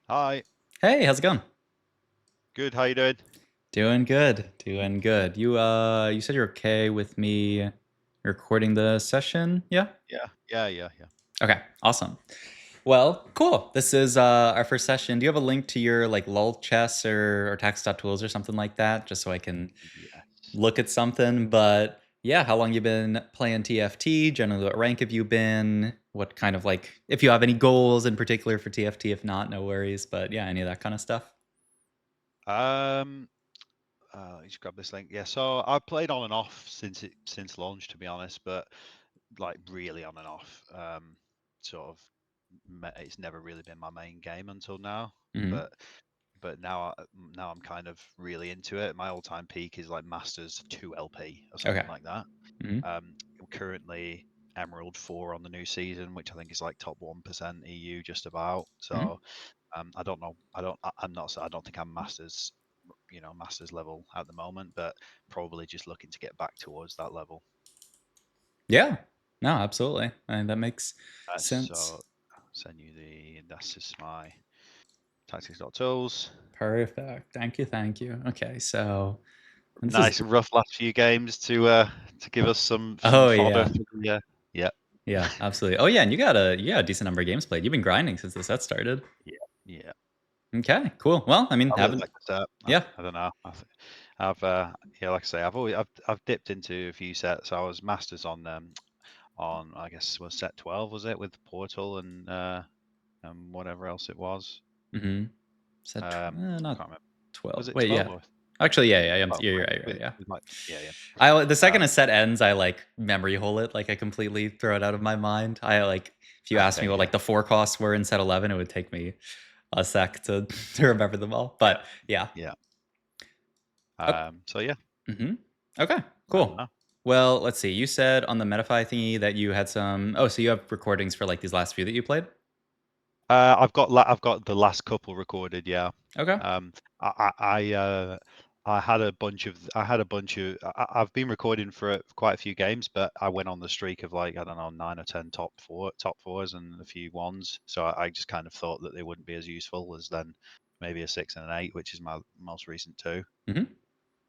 Hi, Hey, how's it going? good. How you doing? Doing good, doing good. You said you're okay with me recording the session? Yeah? Yeah. Okay, awesome. Well, cool. This is our first session. Do you have a link to your like lol chess or tax.tools or something like that? Just so I can Yes. look at something. But yeah, how long you been playing TFT? Generally, what rank have you been? What kind of like if you have any goals in particular for TFT, if not, no worries. But yeah, any of that kind of stuff. Um, let me just grab this link. Yeah, so I've played on and off since launch, to be honest, but like really on and off. Sort of, it's never really been my main game until now. Hmm. But now I'm kind of really into it. My all-time peak is like Masters 2 LP or Okay. something like that. Hmm. I'm currently Emerald 4 on the new season, which I think is like top 1% EU just about. Hmm. So I don't know. I'm not. I don't think I'm masters. Masters level at the moment, but probably just looking to get back towards that level. Yeah. No, absolutely. And that makes sense. So I'll send you the. That's just my tactics.tools. Perfect. Thank you. Thank you. Okay. So this is Nice rough last few games to give us some oh fodder yeah. for the. Yeah, Yeah, absolutely. Oh yeah, and you got a decent number of games played. You've been grinding since the set started. yeah, yeah. Okay, cool. Well, I mean, I really haven't like the set. yeah. I don't know. I've yeah, like I say, I've dipped into a few sets. I was masters on I guess was set 12, was it, with Portal and whatever else it was. Mm-hmm. Set I not can't remember. Was 12. it Wait, 12 yeah. or Actually, yeah. oh, You're right, yeah. with my yeah, yeah. I the second Um, a set ends, I like memory hole it. Like I completely throw it out of my mind. I like if you ask me okay, what yeah, like the four costs were in set 11, it would take me a sec to to remember them all. yeah, But yeah. yeah. Okay. So yeah, Mhm. Okay, I don't cool. know. Well, let's see. You said on the Metafy thingy that you had some so you have recordings for, like, these last few that you played? I've got the last couple recorded. Yeah. Okay. Um, I had a bunch of I've been recording for quite a few games, but I went on the streak of like I don't know 9 or 10 top fours and a few ones. So I just kind of thought that they wouldn't be as useful as then maybe a 6 and an 8, which is my most recent two. Mhm.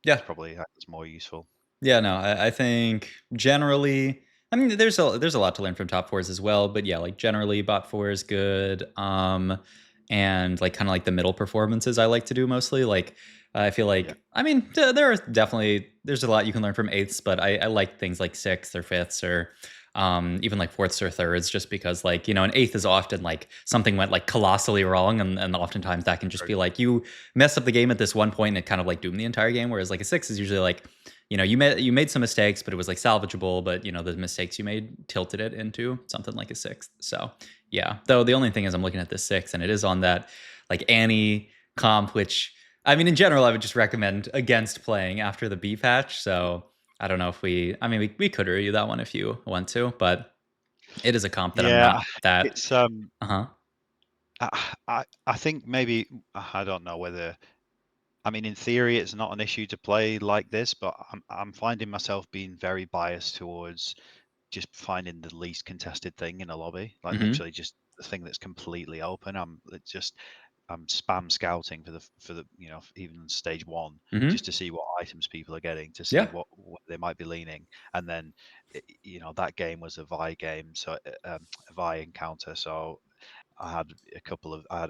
Yeah. It's probably it's more useful. Yeah, no, I think generally I mean, there's a lot to learn from top fours as well, but yeah, like, generally, bot 4 is good, and, like, kinda like the middle performances I like to do mostly, like, I feel Yeah. like I mean, there are definitely there's a lot you can learn from 8ths, but I like things like 6th or 5ths or, even, like, 4ths or 3rds just because, like, an 8th is often, like, something went, like, colossally wrong, and oftentimes that can just True. be like, you messed up the game at this one point, and it kind of, like, doomed the entire game, whereas, like, a 6 is usually like, you made some mistakes, but it was like salvageable. But the mistakes you made tilted it into something like a sixth. So yeah. Though the only thing is, I'm looking at this six, and it is on that like Annie comp, which I mean, in general, I would just recommend against playing after the B patch. So I don't know if I mean, we could review that one if you want to, but it is a comp that I'm Yeah, not that. it's Uh huh. I think maybe I don't know whether I mean, in theory, it's not an issue to play like this, but I'm finding myself being very biased towards just finding the least contested thing in a lobby, like Mm-hmm. literally just the thing that's completely open. I'm spam scouting for the even stage one Mm-hmm. just to see what items people are getting, to see Yeah. what they might be leaning, and then that game was a Vi game, so a Vi encounter, so I had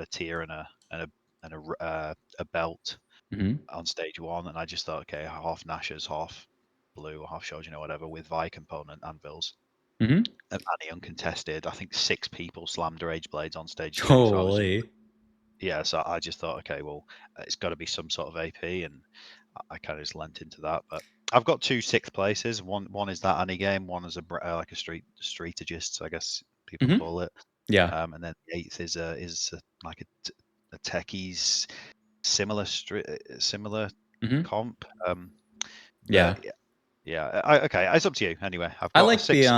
a tier and a belt Mm-hmm. on stage one, and I just thought, okay, half Nashers, half blue, or half Shogun, or whatever, with Vi component anvils. Mm-hmm. And Annie uncontested. I think 6 people slammed her Rage Blades on stage two. So I was just, Holy. yeah, so I just thought, okay, well, it's got to be some sort of AP, and I kind of just lent into that. But I've got two sixth places. One is that Annie game. One is like a strategist, I guess people Mm-hmm. call it. Yeah. And then the eighth like a techies similar Mm-hmm. comp. But Yeah. yeah, okay, it's up to you. Anyway, I've I got a like the six.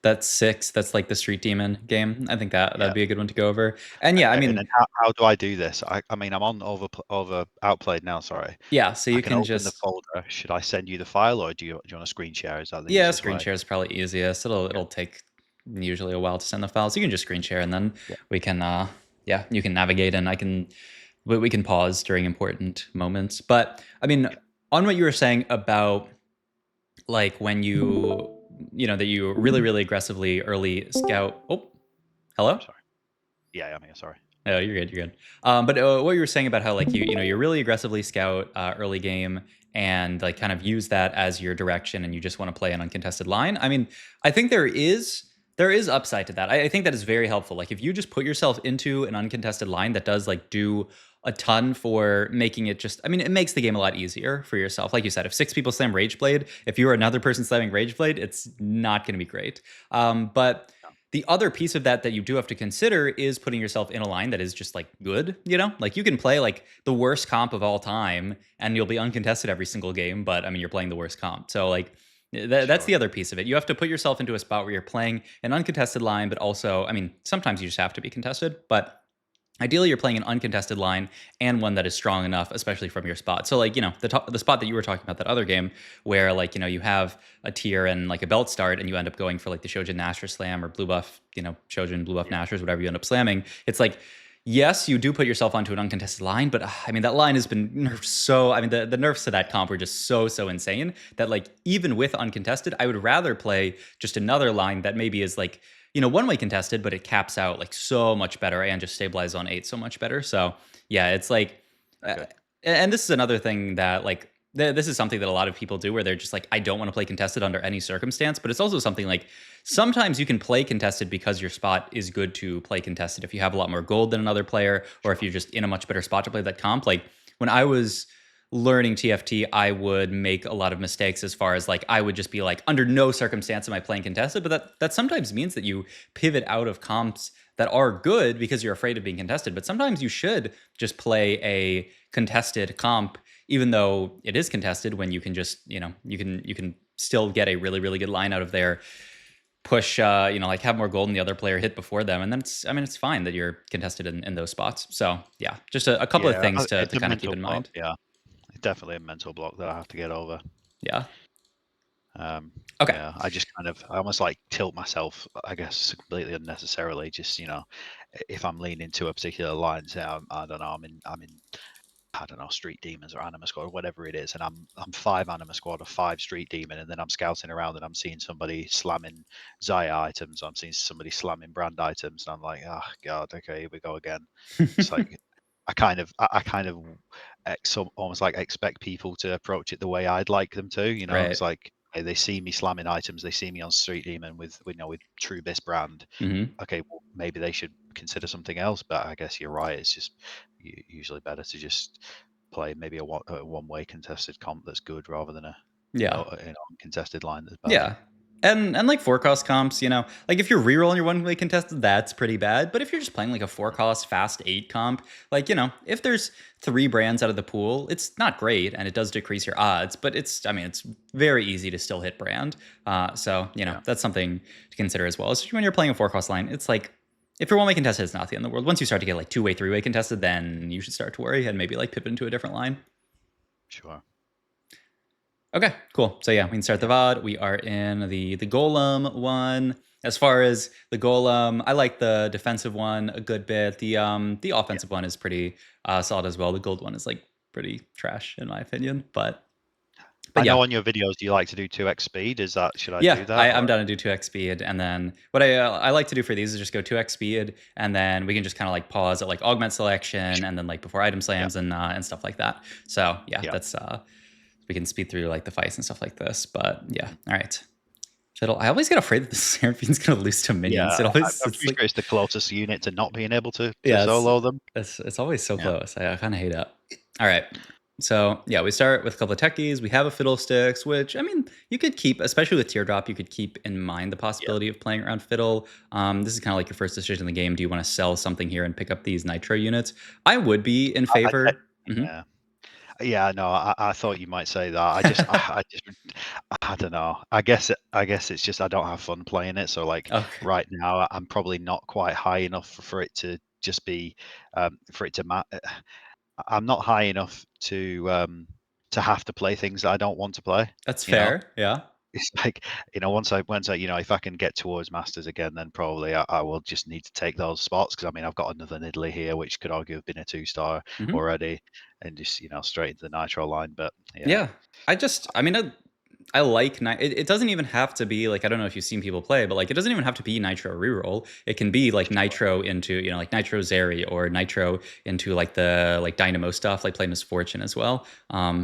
that 6, that's like the Street Demon game. I think that Yeah, that'd be a good one to go over. And yeah, I and then mean, how do I do this? I mean, I'm on over outplayed now. Sorry, yeah, so I you can can open the just folder. Should I send you the file, or do you want to screen share? Is that the yeah, easiest screen way? share is probably easiest. It'll Yeah, it'll take usually a while to send the files. You can just screen share and then yeah, we can Yeah, you can navigate, and we can pause during important moments. But I mean, Yeah. on what you were saying about like when you know that you really aggressively early scout. Oh, hello. I'm sorry. Yeah, I'm here. Sorry. Oh, you're good. You're good. But what you were saying about how like you know you really aggressively scout early game and like kind of use that as your direction, and you just want to play an uncontested line. I mean, I think there is upside to that. I think that is very helpful. Like if you just put yourself into an uncontested line that does like do a ton for making it just. I mean, it makes the game a lot easier for yourself. Like you said, if 6 people slam Rageblade, if you're another person slamming Rageblade, it's not going to be great. But the other piece of that you do have to consider is putting yourself in a line that is just like good, you know? Like you can play like the worst comp of all time and you'll be uncontested every single game, but I mean, you're playing the worst comp. So like that's Sure. the other piece of it. You have to put yourself into a spot where you're playing an uncontested line, but also, I mean, sometimes you just have to be contested, but ideally you're playing an uncontested line and one that is strong enough, especially from your spot. So like, you know, the spot that you were talking about, that other game where like, you know, you have a tier and like a belt start and you end up going for like the Shojin Nasher slam or blue buff, you know, Shojin blue buff Yeah. Nashers, whatever you end up slamming. It's like, yes, you do put yourself onto an uncontested line, but I mean, that line has been nerfed so, I mean, the nerfs to that comp were just so insane that like, even with uncontested, I would rather play just another line that maybe is like, you know, one way contested, but it caps out like so much better and just stabilizes on 8 so much better. So yeah, it's like, uh, Okay. and this is another thing that like, this is something that a lot of people do where they're just like, I don't want to play contested under any circumstance, but it's also something like sometimes you can play contested because your spot is good to play contested. If you have a lot more gold than another player, or if Sure. you're just in a much better spot to play that comp, like when I was learning TFT, I would make a lot of mistakes as far as like I would just be like, under no circumstance am I playing contested. But that sometimes means that you pivot out of comps that are good because you're afraid of being contested. But sometimes you should just play a contested comp, even though it is contested, when you can just, you know, you can still get a really good line out of there, push you know, like have more gold than the other player, hit before them, and then it's, I mean, it's fine that you're contested in those spots. So yeah, just a couple of Yeah, things it's to a kind of keep mental in block. mind. Yeah, it's definitely a mental block that I have to get over. Yeah. Um, Okay. yeah, I just kind of, I almost like tilt myself, I guess, completely unnecessarily. Just if I'm leaning to a particular line, say I don't know, I'm in, I don't know, Street Demons or Anima Squad or whatever it is, and I'm 5 Anima Squad or 5 Street Demon, and then I'm scouting around and I'm seeing somebody slamming Zaya items, I'm seeing somebody slamming brand items, and I'm like, oh god, okay, here we go again. It's like I kind of almost like expect people to approach it the way I'd like them to. Right. It's like they see me slamming items, they see me on Street Demon with True Bis brand. Hmm. Okay, well, maybe they should consider something else. But I guess you're right. It's just usually better to just play maybe a one-way contested comp that's good rather than Yeah. an uncontested line that's bad. Yeah. And like four cost comps, you know, like if you're rerolling your one way contested, that's pretty bad. But if you're just playing like a four cost fast 8 comp, like, you know, if there's 3 brands out of the pool, it's not great and it does decrease your odds, but it's, I mean, it's very easy to still hit brand. So, you know, Yeah, that's something to consider as well. Especially when you're playing a four cost line, it's like, if you're one way contested, it's not the end of the world. Once you start to get like 2 way, 3 way contested, then you should start to worry and maybe like pivot into a different line. sure. Okay, cool. So yeah, we can start the Yeah, VOD. We are in the golem one. As far as the golem, I like the defensive one a good bit. The yeah. offensive one is pretty solid as well. The gold one is like pretty trash in my opinion, but I yeah. know on your videos you like to do 2x speed. Should I Yeah, do that I'm or? down to do 2x speed, and then what I like to do for these is just go 2x speed, and then we can just kind of like pause at like augment selection, Sure. and then like before item Yeah, slams and stuff like that. So yeah, yeah. that's we can speed through like the fights and stuff like this. But yeah, Mhm. all right. Fiddle. I always get afraid that the Seraphine's gonna lose to minions. Yeah, It always I'm it's pretty sure like it's the closest unit to not being able to yeah, solo them. it's always so Yeah, close. I kind of hate it. All right. So yeah, we start with a couple of techies. We have a fiddlesticks, which I mean, you could keep, especially with teardrop. You could keep in mind the yeah. possibility of playing around fiddle. This is kind of like your first decision in the game. Do you want to sell something here and pick up these nitro units? I would be in I favor. Hmm. yeah. Yeah, no, I thought you might say that. I don't know. I guess it's just I don't have fun playing it. So like Okay, right now, I'm probably not quite high enough for it to just be for it to I'm not high enough to have to play things that I don't want to play. that's You know, fair. Yeah. it's like, once I, if I can get towards Masters again, then probably I will just need to take those spots, because I mean I've got another Nidalee here, which could argue have been a 2-star Mhm. already, and just straight into the Nitro line. But yeah, Yeah. I mean, I like it doesn't even have to be like, I don't know if you've seen people play, but like it doesn't even have to be Nitro reroll. It can be like sure. Nitro into, like Nitro Zeri, or Nitro into like the like Dynamo stuff, like play Miss Fortune as well.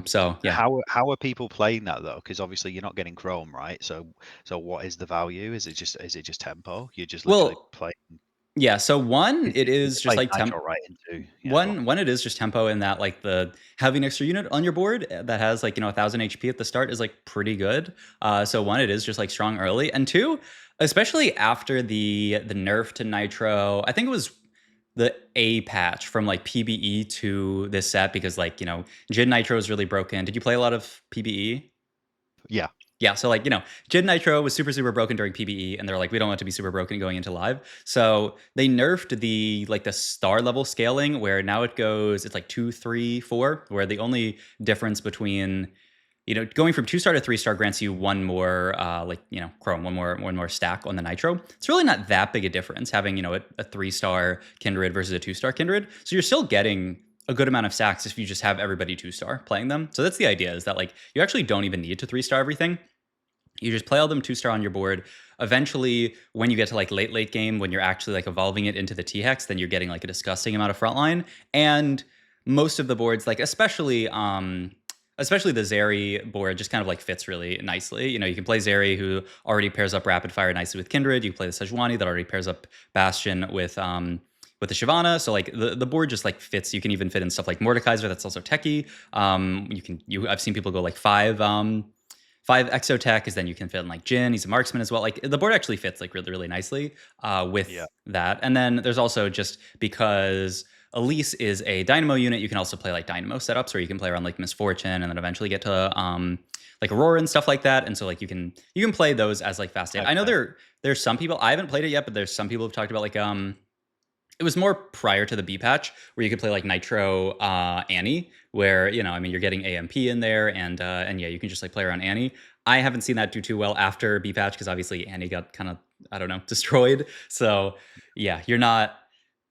So yeah. How are people playing that though? Because obviously you're not getting Chrome, right? So what is the value? Is it just tempo? You're just literally Well, playing. yeah. So one, it Is is it just playing like Nitro right into? Yeah, go on. one it is just tempo, in that like the having an extra unit on your board that has like 1,000 HP at the start is like pretty good. So one, it is just like strong early, and two, especially after the nerf to Nitro, I think it was the A patch from like PBE to this set, because like Jin Nitro is really broken. Did you play a lot of PBE? Yeah, Yeah, so like Jin Nitro was super super broken during PBE, and they're like, we don't want it to be super broken going into live. So they nerfed the star level scaling, where now it's like 2, 3, 4, where the only difference between going from 2-star to 3-star grants you one more Chrome, one more stack on the Nitro. It's really not that big a difference having a 3-star Kindred versus a 2-star Kindred. So you're still getting a good amount of stacks if you just have everybody 2-star playing them. So that's the idea, is that like you actually don't even need to 3-star everything. You just play all them 2-star on your board. Eventually, when you get to like late game, when you're actually like evolving it into the T-Hex, then you're getting like a disgusting amount of frontline. And most of the boards, like especially the Zeri board, just kind of like fits really nicely. You can play Zeri, who already pairs up rapid fire nicely with Kindred. You play the Sejuani, that already pairs up Bastion with the Shyvana. So like the board just like fits. You can even fit in stuff like Mordekaiser, that's also techie. I've seen people go like five exotech, is then you can fit in like Jin. He's a marksman as well. Like the board actually fits like really, really nicely with yeah. that. And then there's also, just because Elise is a Dynamo unit, you can also play like Dynamo setups, where you can play around like Misfortune, and then eventually get to like Aurora and stuff like that. And so like you can play those as like fast. I know Okay. there's some people, I haven't played it yet, but there's some people who've talked about like it was more prior to the B patch, where you could play like Nitro Annie, where I mean, you're getting AMP in there, and yeah, you can just like play around Annie. I haven't seen that do too well after B patch, because obviously Annie got kind of, I don't know, destroyed. So yeah, you're not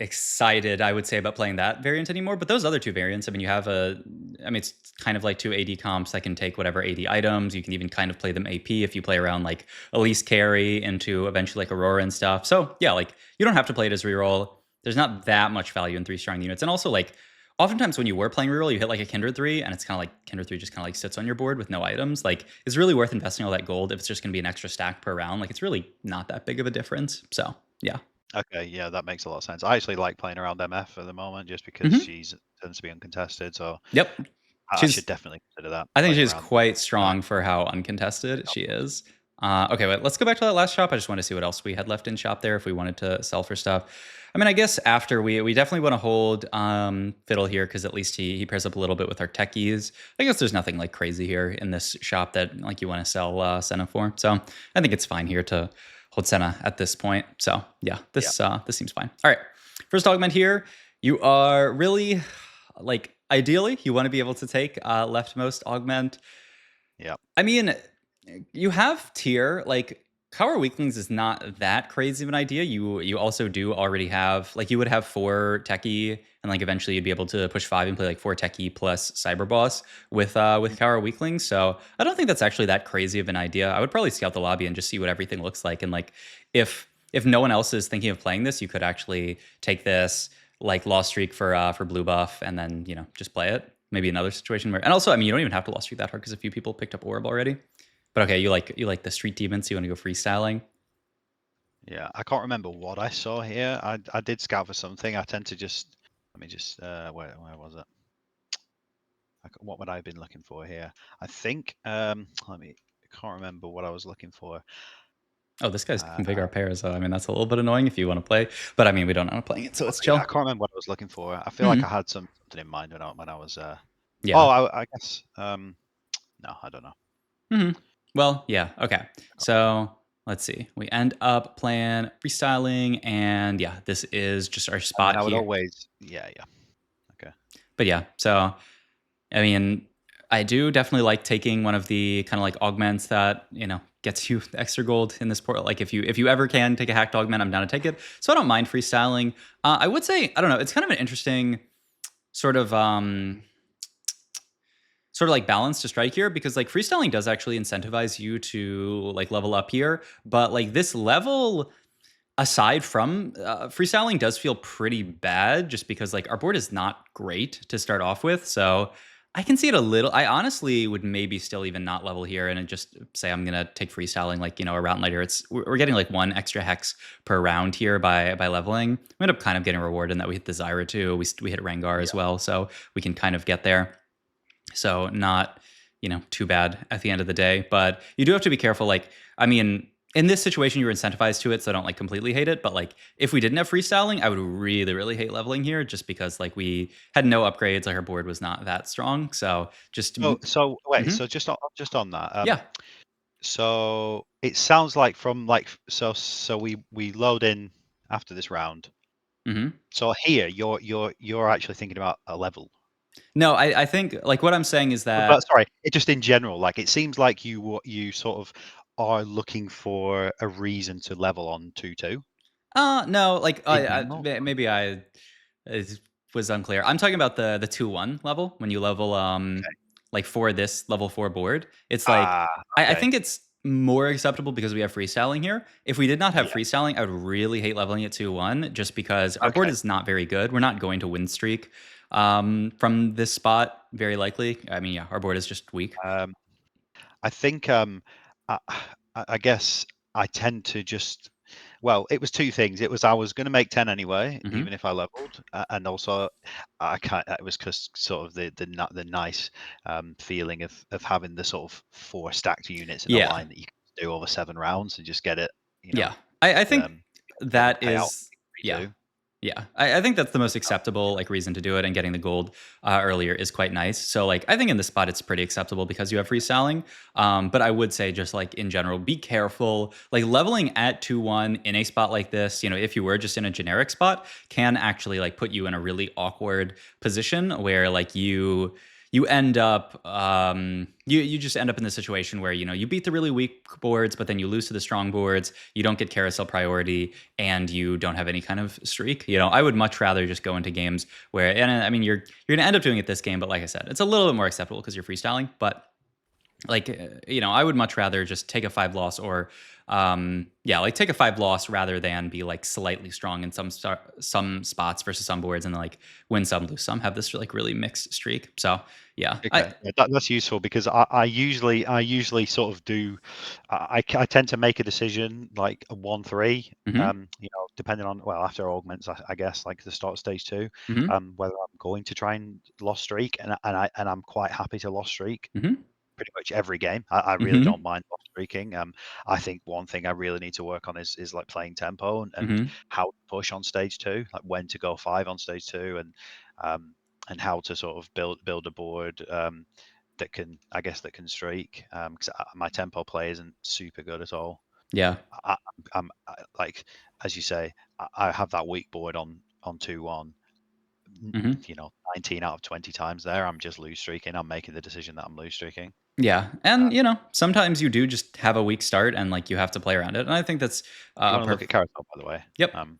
excited, I would say, about playing that variant anymore. But those other two variants, I mean, I mean, it's kind of like two AD comps that can take whatever AD items. You can even kind of play them AP if you play around like Elise carry into eventually like Aurora and stuff. So yeah, like you don't have to play it as reroll. There's not that much value in 3-star units. And also, like, oftentimes when you were playing reroll, you hit like a Kindred 3, and it's kind of like Kindred 3 just kind of like sits on your board with no items. Like, it's really worth investing all that gold if it's just going to be an extra stack per round. Like, it's really not that big of a difference. So, yeah. Okay, yeah, that makes a lot of sense. I actually like playing around MF at the moment, just because Hmm. she's tends to be uncontested. So Yep. I should definitely consider that, I think playing she's around. quite Uh, strong for how uncontested she is. Okay, but let's go back to that last shop. I just want to see what else we had left in shop there if we wanted to sell for stuff. I mean, I guess after we definitely want to hold Fiddle here, because at least he pairs up a little bit with our techies. I guess there's nothing like crazy here in this shop that like you want to sell Senna for. So I think it's fine here to hold Senna at this point. So yeah, yeah, this seems fine. All right, first augment here. You are really like, ideally you want to be able to take leftmost augment. yeah. I mean, you have tier, like Cower Weaklings is not that crazy of an idea. You also do already have, like, you would have 4 techie, and like eventually you'd be able to push 5 and play like 4 techie plus Cyber Boss with Cower Weaklings. So I don't think that's actually that crazy of an idea. I would probably scout the lobby and just see what everything looks like. And like if no one else is thinking of playing this, you could actually take this like Lost Streak for blue buff, and then just play it. Maybe another situation where, and also, I mean, you don't even have to Lost Streak that hard, because a few people picked up Orb already. But okay, you like the Street Demons, so you want to go freestyling. Yeah, I can't remember what I saw here. I did scout for something. I tend to just let me just where was it? What would I have been looking for here? I think let me. I can't remember what I was looking for. Oh, this guy's Uh, configure our pairs, so I mean that's a little bit annoying if you want to play. But I mean, we don't know playing it, so it's yeah, I chill. can't remember what I was looking for. I feel like I Hmm. had something in mind when I was. Yeah. Oh, I guess. No, I don't know. Hmm. Well, yeah. Okay. So let's see. We end up playing freestyling, and yeah, this is just our I mean, spot I would here. always. Yeah, yeah. Okay. But yeah, so I mean, I do definitely like taking one of the kind of like augments that gets you extra gold in this port. Like if you ever can take a hack dogman, I'm down to take it. So I don't mind freestyling. I would say, I don't know, it's kind of an interesting sort of like balance to strike here, because like freestyling does actually incentivize you to like level up here, but like this level aside from freestyling does feel pretty bad, just because like our board is not great to start off with. So I can see it a little. I honestly would maybe still even not level here and just say I'm gonna take freestyling, like, you know, a round later. We're getting like 1 extra hex per round here by leveling. We end up kind of getting rewarded in that we hit the Zyra too. We hit Rengar as well, so we can kind of get there. So not, you know, too bad at the end of the day. But you do have to be careful. Like, I mean, in this situation, you're incentivized to it, so I don't like completely hate it. But like, if we didn't have freestyling, I would really, really hate leveling here, just because like we had no upgrades, like our board was not that strong. So just So wait, mhm. so just on that, Yeah. so it sounds like from like so we load in after this round. Hmm. So here you're actually thinking about a level. No, I think like what I'm saying is But that sorry, it just in general, like it seems like you sort of are looking for a reason to level on 2-2 no, like in general. maybe I was unclear. I'm talking about the 2-1 level when you level Okay. like for this level 4 board. It's like Ah, I okay. think it's more acceptable because we have freestyling here. If we did not have Yeah. freestyling, I would really hate leveling it 2-1, just because our board Okay. is not very good. We're not going to win streak from this spot very likely. I mean, yeah, our board is just weak. Um, I think I, I guess I tend to just well, it was two things. It was I was going to make 10 anyway, Hmm. even if I leveled, and also I can't. It was because sort of the nice feeling of having the sort of 4 stacked units in a Yeah. line that you can do over 7 rounds and just get it, you know, Yeah. I think um, get the that payout is, yeah. redo. Yeah. I think that's the most Um, acceptable like reason to do it, and getting the gold earlier is quite nice. So like I think in this spot it's pretty acceptable because you have free selling. But I would say just like in general, be careful. Like leveling at 2-1 in a spot like this, you know, if you were just in a generic spot, can actually like put you in a really awkward position where like you end up you just end up in the situation where, you know, you beat the really weak boards, but then you lose to the strong boards, you don't get carousel priority, and you don't have any kind of streak. You know, I would much rather just go into games where, and I mean, you're gonna end up doing it this game, but like I said, it's a little bit more acceptable because you're freestyling. But like you know, I would much rather just take a 5 loss, or yeah, like take a 5 loss rather than be like slightly strong in some spots versus some boards, and like win some, lose some, have this like really mixed streak. So yeah, Okay, yeah, that's useful because I usually sort of do. I tend to make a decision like a 1-3. mm-hmm, Depending on well after augments, I guess like the start of stage 2, mm-hmm, whether I'm going to try and lost streak, and I'm quite happy to lost streak mm-hmm, pretty much every game. I really mm-hmm, don't mind lost streaking. I think one thing I really need to work on is like playing tempo and mm-hmm. how to push on stage 2, like when to go 5 on stage 2, um, and how to sort of build a board that can, I guess, that can streak. Because my tempo play isn't super good at all. Yeah. I, like as you say, I have that weak board on 2-1. Mm-hmm. 19 out of 20 times there, I'm just lose streaking. I'm making the decision that I'm lose streaking. Yeah, and you know, sometimes you do just have a weak start, and like you have to play around it. And I think that's You want to look perf. at carousel, by the way. Yep. Um,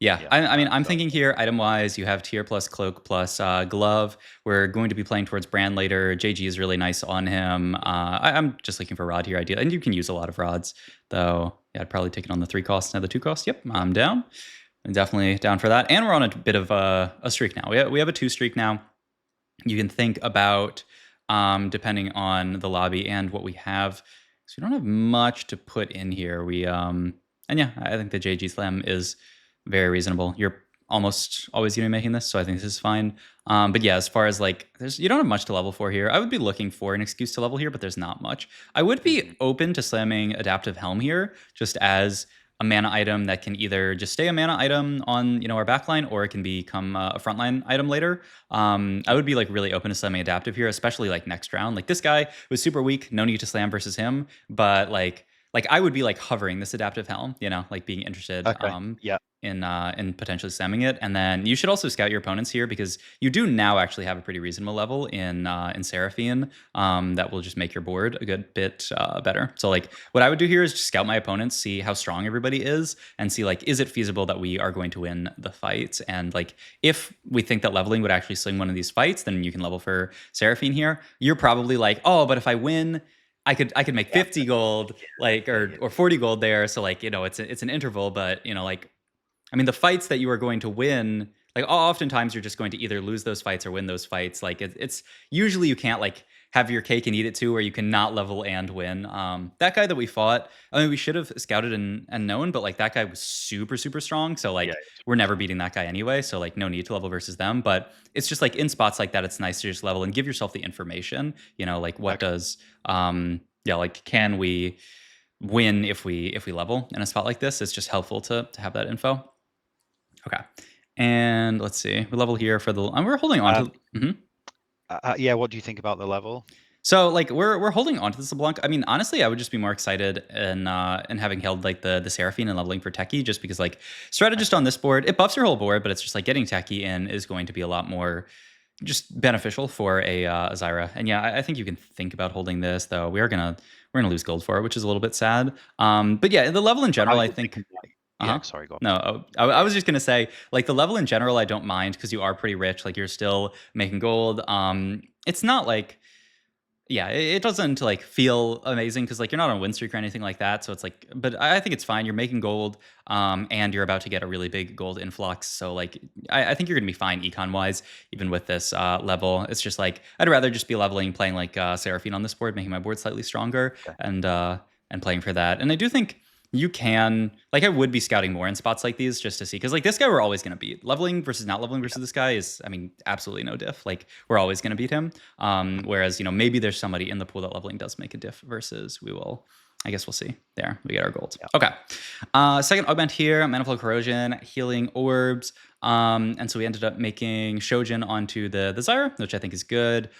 Yeah, yeah. I mean, I'm So thinking here item wise, you have tier plus cloak plus glove. We're going to be playing towards Brand later. JG is really nice on him. I'm just looking for rod here, ideally, and you can use a lot of rods, though. Yeah, I'd probably take it on the 3 cost instead of the 2 cost. Yep, I'm down. I'm definitely down for that. And we're on a bit of a streak now. We have a 2 streak now. You can think about, depending on the lobby and what we have. So we don't have much to put in here. And yeah, I think the JG Slam is very reasonable. You're almost always going to be making this, so I think this is fine. But yeah, as far as like, you don't have much to level for here. I would be looking for an excuse to level here, but there's not much. I would be mhm. open to slamming Adaptive Helm here, just as a mana item that can either just stay a mana item on, you know, our backline, or it can become a frontline item later. I would be like really open to slamming adaptive here, especially like next round. Like this guy was super weak, no need to slam versus him, but like like I would be like hovering this adaptive helm, like being interested Okay. Yeah. in potentially stemming it. And then you should also scout your opponents here because you do now actually have a pretty reasonable level in Seraphine that will just make your board a good bit better. So like what I would do here is just scout my opponents, see how strong everybody is, and see like is it feasible that we are going to win the fight. And like if we think that leveling would actually swing one of these fights, then you can level for Seraphine here. You're probably like, oh, but if I win, I could make 50 gold, like or 40 gold there. So like it's an interval, but like I mean the fights that you are going to win, like oftentimes you're just going to either lose those fights or win those fights. Like it's usually you can't like have your cake and eat it too, where you cannot level and win. That guy that we fought, I mean we should have scouted and known, but like that guy was super super strong. So Yeah. like we're never beating that guy anyway. So like no need to level versus them. But it's just like in spots like that, it's nice to just level and give yourself the information. Like what Okay. does yeah, like can we win if we level in a spot like this? It's just helpful to have that info. Okay. And let's see. We level here for the and we're holding on to mhm. Yeah. What do you think about the level? So like we're holding on to this LeBlanc. I mean, honestly, I would just be more excited in having held like the Seraphine and leveling for Techie, just because like strategist on this board, it buffs your whole board, but it's just like getting Techie in is going to be a lot more just beneficial for a Zyra. And yeah, I think you can think about holding this, though we're gonna lose gold for it, which is a little bit sad. But yeah, the level in How general, I you think. thinking? Like, Uh-huh. yeah. Sorry. Go on. No, I was just gonna say, like the level in general, I don't mind because you are pretty rich. Like you're still making gold. It's not like yeah, it doesn't like feel amazing because like you're not on a win streak or anything like that. So it's like, but I think it's fine. You're making gold, and you're about to get a really big gold influx. So like, I think you're gonna be fine econ wise, even with this level. It's just like I'd rather just be leveling, playing like Seraphine on this board, making my board slightly stronger, Okay. and playing for that. And I do think you can like I would be scouting more in spots like these just to see because like this guy we're always gonna beat. Leveling versus not leveling versus this guy is I mean absolutely no diff. Like we're always gonna beat him. Whereas maybe there's somebody in the pool that leveling does make a diff versus we will. I guess we'll see. There, we get our gold. Yeah. Okay. Second augment here, Manifold Corrosion, Healing Orbs. And so we ended up making Shojin onto the Zyra, which I think is good.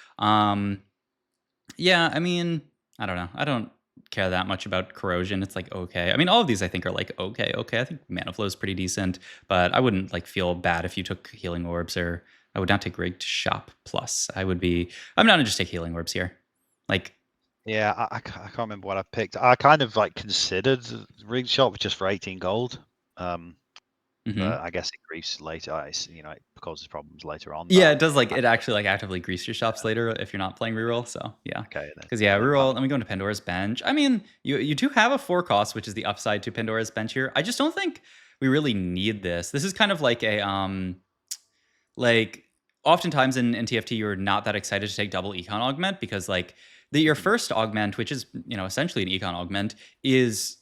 Yeah, I mean, I don't know. I don't care that much about Corrosion. It's like okay. I mean, all of these I think are like okay. I think Mana Flow is pretty decent, but I wouldn't like feel bad if you took Healing Orbs or I would not take Rigged Shop Plus. I'm not gonna just take Healing Orbs here. Like Yeah. I can't remember what I picked. I kind of like considered Rig Shop just for 18 gold. But I guess it greases later. It causes problems later on. yeah, But it does like it actually like actively grease your shops later if you're not playing reroll. So yeah, okay. because yeah, Then reroll. Let me go into Pandora's Bench. I mean, you do have a 4 cost, which is the upside to Pandora's Bench here. I just don't think we really need this. This is kind of like a like oftentimes in TFT you're not that excited to take double econ augment because like your first augment, which is essentially an econ augment, is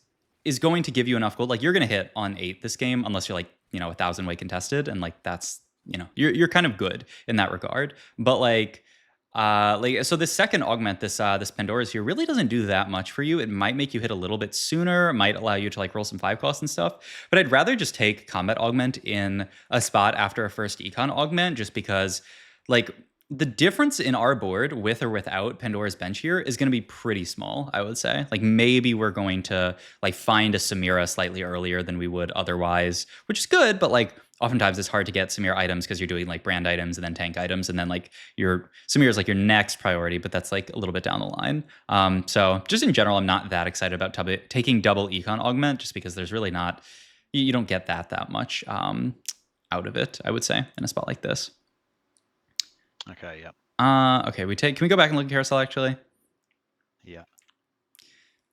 going to give you enough gold. Like you're gonna hit on 8 this game unless you're like 1,000 way contested, and like that's you're kind of good in that regard. But like so this second augment, this Pandora's here really doesn't do that much for you. It might make you hit a little bit sooner, it might allow you to like roll some 5 costs and stuff, but I'd rather just take combat augment in a spot after a first econ augment just because like the difference in our board with or without Pandora's Bench here is going to be pretty small, I would say. Like maybe we're going to like find a Samira slightly earlier than we would otherwise, which is good, but like oftentimes it's hard to get Samira items because you're doing like brand items and then tank items and then like your Samira is like your next priority, but that's like a little bit down the line. So just in general, I'm not that excited about taking double econ augment just because there's really not, you don't get that much out of it, I would say, in a spot like this. Okay. Yeah. Okay, can we go back and look at carousel actually? Yeah.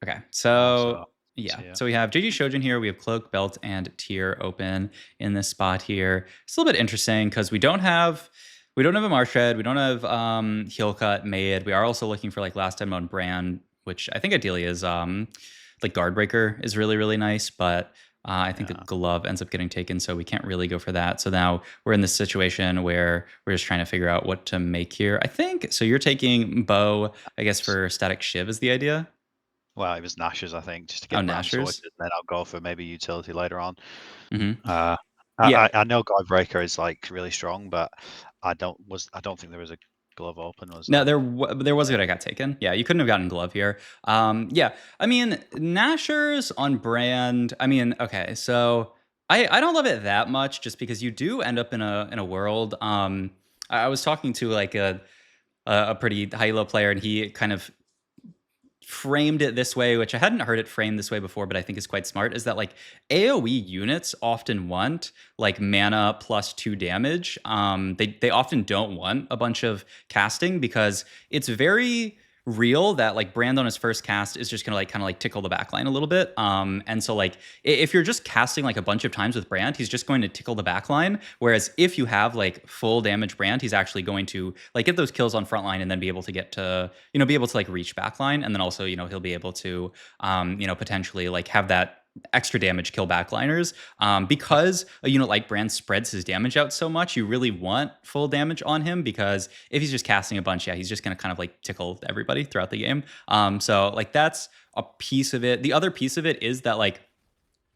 Okay, so we have JG Shojin here. We have Cloak, Belt, and Tier open in this spot here. It's a little bit interesting because we don't have a Marshred, we don't have Heel Cut made. We are also looking for like last time on brand, which I think ideally is like Guardbreaker is really, really nice, but I think the glove ends up getting taken, so we can't really go for that. So now we're in this situation where we're just trying to figure out what to make here. I think, so you're taking Bow, I guess, for Static Shiv is the idea? Well, it was Nashers, I think, just to get Ram sorted, and then I'll go for maybe utility later on. Yeah. I know Guardbreaker is like really strong, but I don't think there was a glove open, was No, there? there was a good I got taken. Yeah, you couldn't have gotten glove here. Yeah, I mean Nashers on brand. I mean, okay, so I don't love it that much just because you do end up in a world. I was talking to like a pretty high low player, and he kind of framed it this way, which I hadn't heard it framed this way before, but I think is quite smart, is that like AoE units often want like mana plus 2 damage. They often don't want a bunch of casting because it's very real that like Brand on his first cast is just gonna like kind of like tickle the backline a little bit. And so like if you're just casting like a bunch of times with Brand, he's just going to tickle the backline. Whereas if you have like full damage Brand, he's actually going to like get those kills on frontline and then be able to get to, be able to like reach backline. And then also, he'll be able to, potentially like have that extra damage kill backliners. Because a unit like Brand spreads his damage out so much, you really want full damage on him because if he's just casting a bunch, yeah, he's just going to kind of like tickle everybody throughout the game. So like that's a piece of it. The other piece of it is that like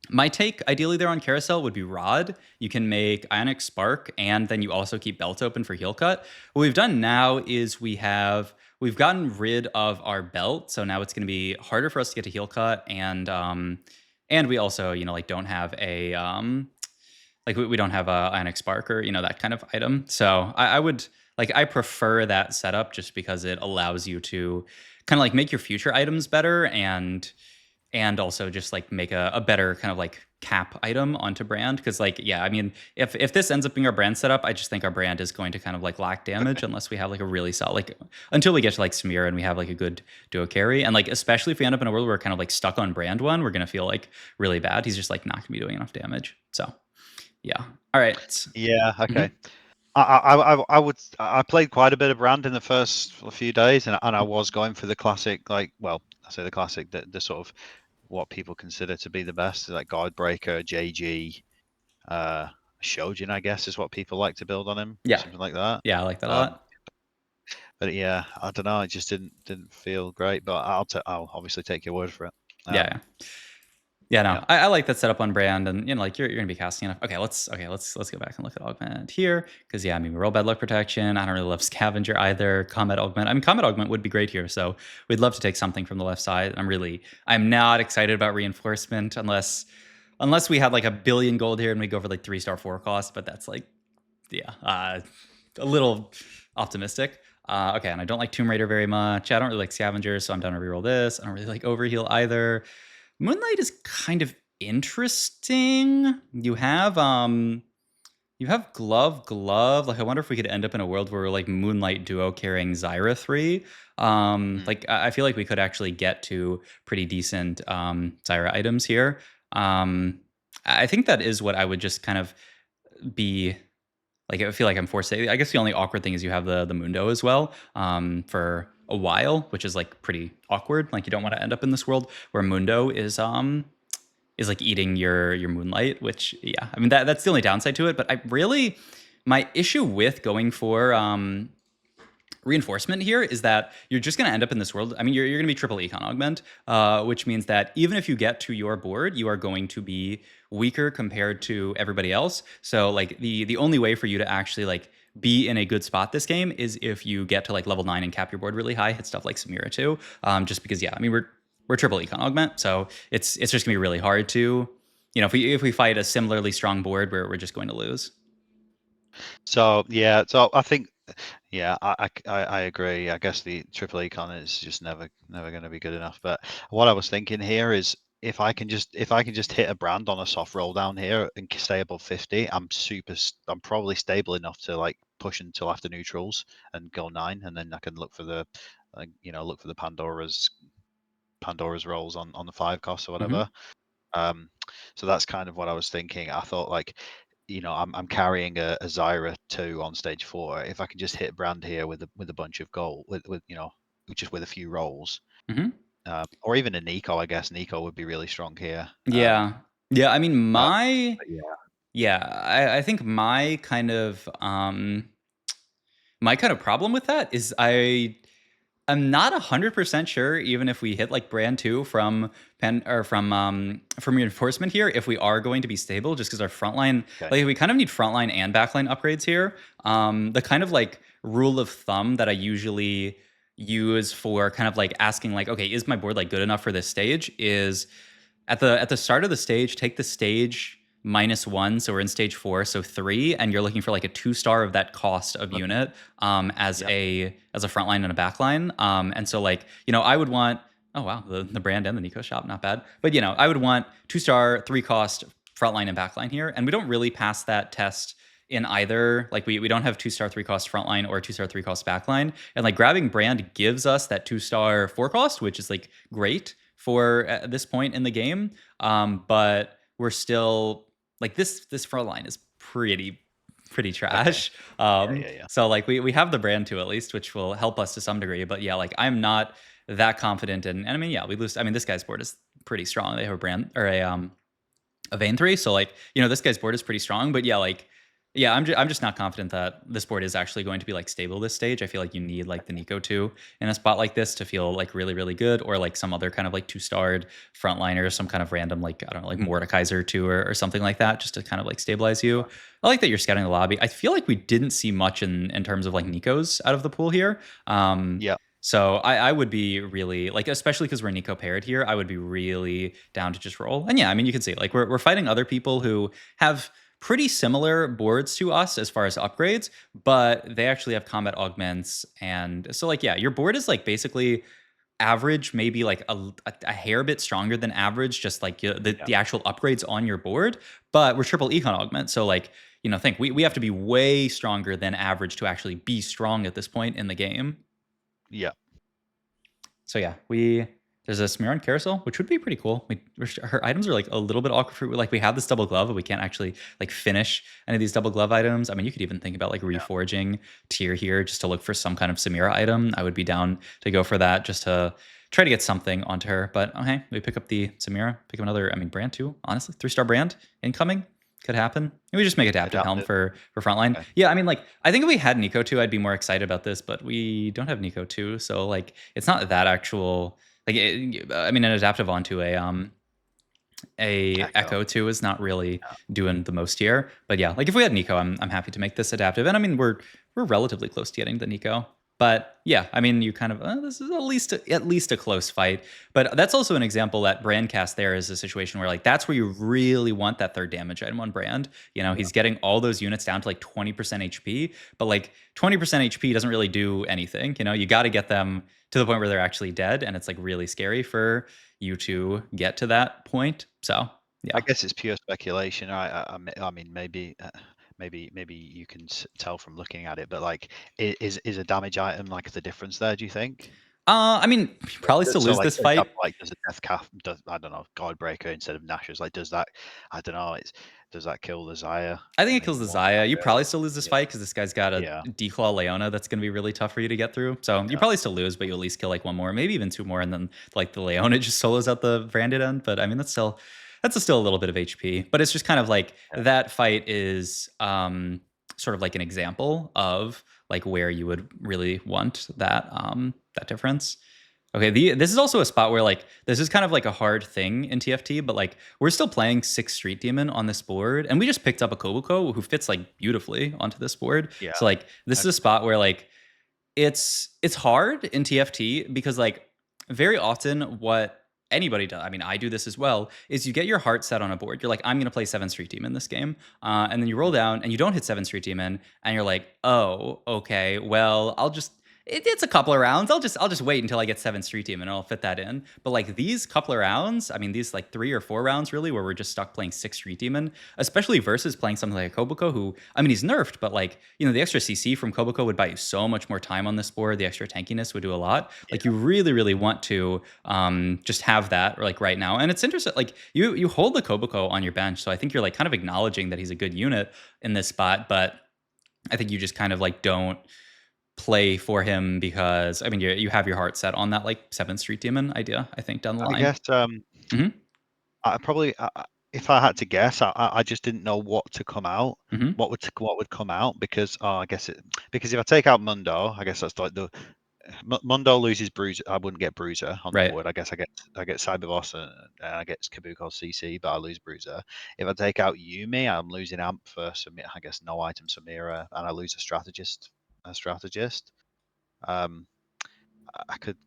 my take, ideally, there on Carousel would be Rod. You can make Ionic Spark, and then you also keep Belt open for Heal Cut. What we've done now is we've gotten rid of our Belt, so now it's going to be harder for us to get to Heal Cut, and we also like don't have a like we don't have a Ionic Spark or that kind of item. So I would like I prefer that setup just because it allows you to kind of like make your future items better and also just like make a better kind of like cap item onto Brand because like yeah, I mean if this ends up being our Brand setup, I just think our Brand is going to kind of like lack damage unless we have like a really solid like until we get to like Samira and we have like a good duo carry. And like especially if we end up in a world where we're kind of like stuck on Brand one, we're gonna feel like really bad. He's just like not gonna be doing enough damage. So yeah. All right. Yeah. Mhm. Okay. I played quite a bit of Brand in the first few days, and I was going for the classic, like, well, I say the classic, the sort of what people consider to be the best, like Guardbreaker, JG, Shojin, I guess, is what people like to build on him, Yeah. something like that. Yeah, I like that a Um, lot. but yeah, I don't know, it just didn't feel great. But I'll obviously take your word for it. Yeah, Um, yeah. Yeah, yeah. no, I like that setup on Brand, and like you're gonna be casting enough. Let's go back and look at Augment here, because yeah, I mean we roll bad luck protection. I don't really love Scavenger either. Combat Augment. I mean Combat Augment would be great here, so we'd love to take something from the left side. I'm not excited about Reinforcement unless we had like a billion gold here and we go for like 3-star 4 cost, but that's like yeah, a little optimistic. Okay, and I don't like Tomb Raider very much. I don't really like Scavenger, so I'm down to reroll this. I don't really like Overheal either. Moonlight is kind of interesting. You have glove. Like I wonder if we could end up in a world where we're like Moonlight duo carrying Zyra 3. Mm. Like I feel like we could actually get to pretty decent Zyra items here. I think that is what I would just kind of be like. I feel like I'm forced to. I guess the only awkward thing is you have the Mundo as well for a while, which is like pretty awkward. Like you don't want to end up in this world where Mundo is like eating your Moonlight, which yeah, I mean that's the only downside to it. But my issue with going for Reinforcement here is that you're just going to end up in this world. I mean, you're going to be triple econ augment, which means that even if you get to your board, you are going to be weaker compared to everybody else. So like the only way for you to actually like be in a good spot this game is if you get to like level 9 and cap your board really high, hit stuff like Samira too. Just because yeah, I mean we're triple econ augment, so it's just gonna be really hard to, if we fight a similarly strong board, we're just going to lose. So yeah, so I think yeah, I agree. I guess the triple econ is just never going to be good enough. But what I was thinking here is if I can just hit a Brand on a soft roll down here and stay above 50, I'm probably stable enough to like push until after neutrals and go 9, and then I can look for the look for the Pandora's rolls on the 5 cost or Hmm. whatever. Um, so that's kind of what I was thinking. I thought like, I'm carrying a Zyra 2 on stage 4. If I can just hit Brand here with a bunch of gold, with just with a few rolls, Hmm. or even a Nico, I guess Nico would be really strong here. Yeah, yeah. I mean, But, my but yeah, yeah, I think my kind of problem with that is I'm not 100% sure, even if we hit like brand 2 from pen or from reinforcement here, if we are going to be stable, just because our frontline, Okay. like we kind of need frontline and backline upgrades here. The kind of like rule of thumb that I usually use for kind of like asking like, okay, is my board like good enough for this stage, is at the start of the stage, take the stage -1, so we're in stage 4, so 3, and you're looking for like a 2-star of that cost of Okay. unit as Yeah. a frontline and a backline. And so like, I would want, oh wow, the brand and the Nico shop, not bad. But I would want 2-star, 3 cost frontline and backline here. And we don't really pass that test in either. Like we don't have 2-star, 3 cost frontline or 2-star, 3 cost backline. And like grabbing brand gives us that 2-star, 4 cost, which is like great for at this point in the game. But we're still like this front line is pretty Okay. trash. Yeah. Yeah. Yeah. So like we have the brand too at least, which will help us to some degree. But yeah, like I'm not that confident in. And I mean, yeah, we lose. I mean, this guy's board is pretty strong. They have a brand or a Vein 3. So like, this guy's board is pretty strong, but yeah, like, yeah, I'm just not confident that this board is actually going to be like stable this stage. I feel like you need like the Nico 2 in a spot like this to feel like really, really good, or like some other kind of like 2-starred frontliner, some kind of random like, I don't know, like Mordekaiser 2 or something like that, just to kind of like stabilize you. I like that you're scouting the lobby. I feel like we didn't see much in terms of like Nikos out of the pool here. Yeah. So I would be really like, especially because we're Nico paired here, I would be really down to just roll. And yeah, I mean, you can see like we're fighting other people who have pretty similar boards to us as far as upgrades, but they actually have combat augments. And so like, yeah, your board is like basically average, maybe like a hair bit stronger than average, just like Yeah. the actual upgrades on your board. But we're triple econ augment. So like, think we have to be way stronger than average to actually be strong at this point in the game. Yeah. So yeah, there's a Smearon carousel, which would be pretty cool. Her items are like a little bit awkward. Like we have this double glove, but we can't actually like finish any of these double glove items. I mean, you could even think about like Yeah. reforging tier here just to look for some kind of Samira item. I would be down to go for that just to try to get something onto her. But okay, we pick up the Samira, pick up another. I mean, brand 2, honestly, 3-star brand incoming. Could happen. And we just make adaptive helm Adapted. for frontline. Okay. Yeah, I mean, like I think if we had Nico 2, I'd be more excited about this, but we don't have Nico 2, so like it's not that actual. Like I mean, an adaptive onto a Echo 2 is not really Yeah. doing the most here. But yeah, like if we had Nico, I'm happy to make this adaptive. And I mean, we're relatively close to getting the Nico. But yeah, I mean, you kind of this is at least a close fight. But that's also an example that Brandcast there is a situation where like that's where you really want that third damage item on Brand. He's getting all those units down to like 20% HP, but like 20% HP doesn't really do anything. You got to get them to the point where they're actually dead, and it's like really scary for you to get to that point. So yeah, I guess it's pure speculation. I mean, maybe you can tell from looking at it, but like, is a damage item like the difference there? Do you think? I mean, you probably still So, lose like, this for fight. example, like, does a Death Calf, I don't know, Godbreaker instead of Nashers, like, does that, I don't know, does that kill the Zaya? I I think it kills mean, the one Zaya. You combo. probably still lose this Yeah, fight because this guy's got a yeah, Declaw Leona that's going to be really tough for you to get through. So you yeah, probably still lose, but you at least kill like one more, maybe even 2 more, and then like the Leona just solos out the branded end. But I mean, that's still a little bit of HP. But it's just kind of like yeah. that fight is sort of like an example of like where you would really want that difference. Okay, this is also a spot where like this is kind of like a hard thing in TFT, but like we're still playing 6 Street Demon on this board, and we just picked up a Kobuko who fits like beautifully onto this board. Yeah. So like this is a spot where like it's hard in TFT because like very often what anybody does, I mean I do this as well, is you get your heart set on a board. You're like, I'm gonna play 7 Street Demon this game, and then you roll down and you don't hit 7 Street Demon, and you're like, oh okay, well I'll just it's a couple of rounds. I'll just wait until I get 7 Street Demon and I'll fit that in. But like these couple of rounds, I mean these like 3 or 4 rounds really where we're just stuck playing 6 Street Demon, especially versus playing something like a Kobuko who, I mean he's nerfed, but like, the extra CC from Kobuko would buy you so much more time on this board. The extra tankiness would do a lot. Like you really, really want to just have that like right now. And it's interesting, like you hold the Kobuko on your bench. So I think you're like kind of acknowledging that he's a good unit in this spot, but I think you just kind of like don't play for him because I mean you have your heart set on that like 7th Street Demon idea, I think, down the I line. guess, Mhm, I probably, if I had to guess, I just didn't know what to come out. mhm. What would come out, because, I guess because if I take out Mundo, I guess that's like Mundo loses Bruiser. I wouldn't get Bruiser on the Right. board. I guess I get Cyberboss and I get Kabuko CC, but I lose Bruiser. If I take out Yumi, I'm losing Amp for I guess no item Samira, and I lose a strategist. A strategist. Um,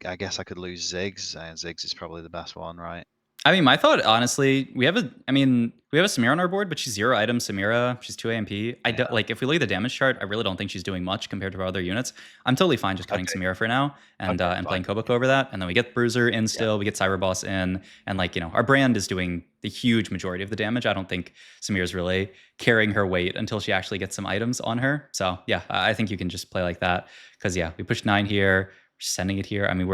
I guess I could lose Ziggs, and Ziggs is probably the best one, right? I mean, my thought, honestly, we have a Samira on our board, but she's 0 item Samira. She's 2 AMP. I don't Yeah. like if we look at the damage chart. I really don't think she's doing much compared to our other units. I'm totally fine just cutting Okay. Samira for now and Okay. and playing Fine. Koboko over that, and then we get Bruiser in Yeah. still. We get Cyberboss in, and our brand is doing the huge majority of the damage. I don't think Samira's really carrying her weight until she actually gets some items on her. So yeah, I think you can just play like that because yeah, we pushed 9 here. We're sending it here. We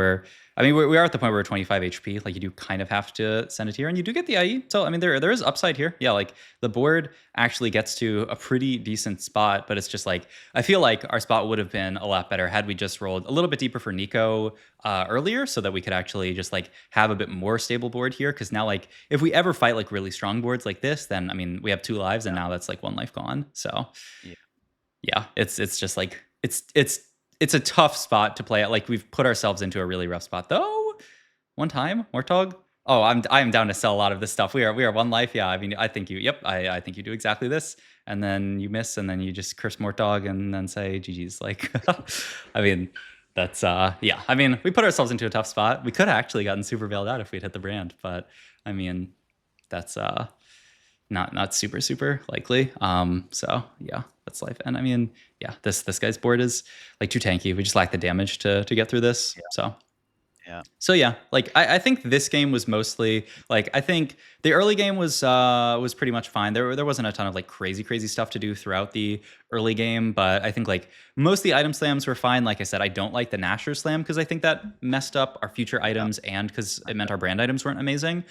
are at the point where we're 25 HP. Like you do kind of have to send it here, and you do get the IE. So I mean, there is upside here. Yeah, like the board actually gets to a pretty decent spot, but it's just like I feel like our spot would have been a lot better had we just rolled a little bit deeper for Nico earlier, so that we could actually just like have a bit more stable board here. Because now, like if we ever fight like really strong boards like this, then I mean we have 2 lives, and now that's like 1 life gone. So Yeah. yeah, it's just like it's a tough spot to play at. Like we've put ourselves into a really rough spot though. One time, Mortog. Oh, I'm down to sell a lot of this stuff. We are 1 life. Yeah, I mean, I think you. Yep, I think you do exactly this, and then you miss, and then you just curse Mortog, and then say GG's. Like, I mean, that's yeah. I mean, we put ourselves into a tough spot. We could have actually gotten super bailed out if we'd hit the brand, but I mean, that's not super likely. So yeah, that's life. And I mean, yeah, this guy's board is like too tanky. We just lack the damage to get through this. Yeah. Yeah. So yeah, like I think this game was mostly like I think the early game was pretty much fine. There wasn't a ton of like crazy stuff to do throughout the early game, but I think like most of the item slams were fine. Like I said, I don't like the Nasher slam because I think that messed up our future items and because it meant our brand items weren't amazing.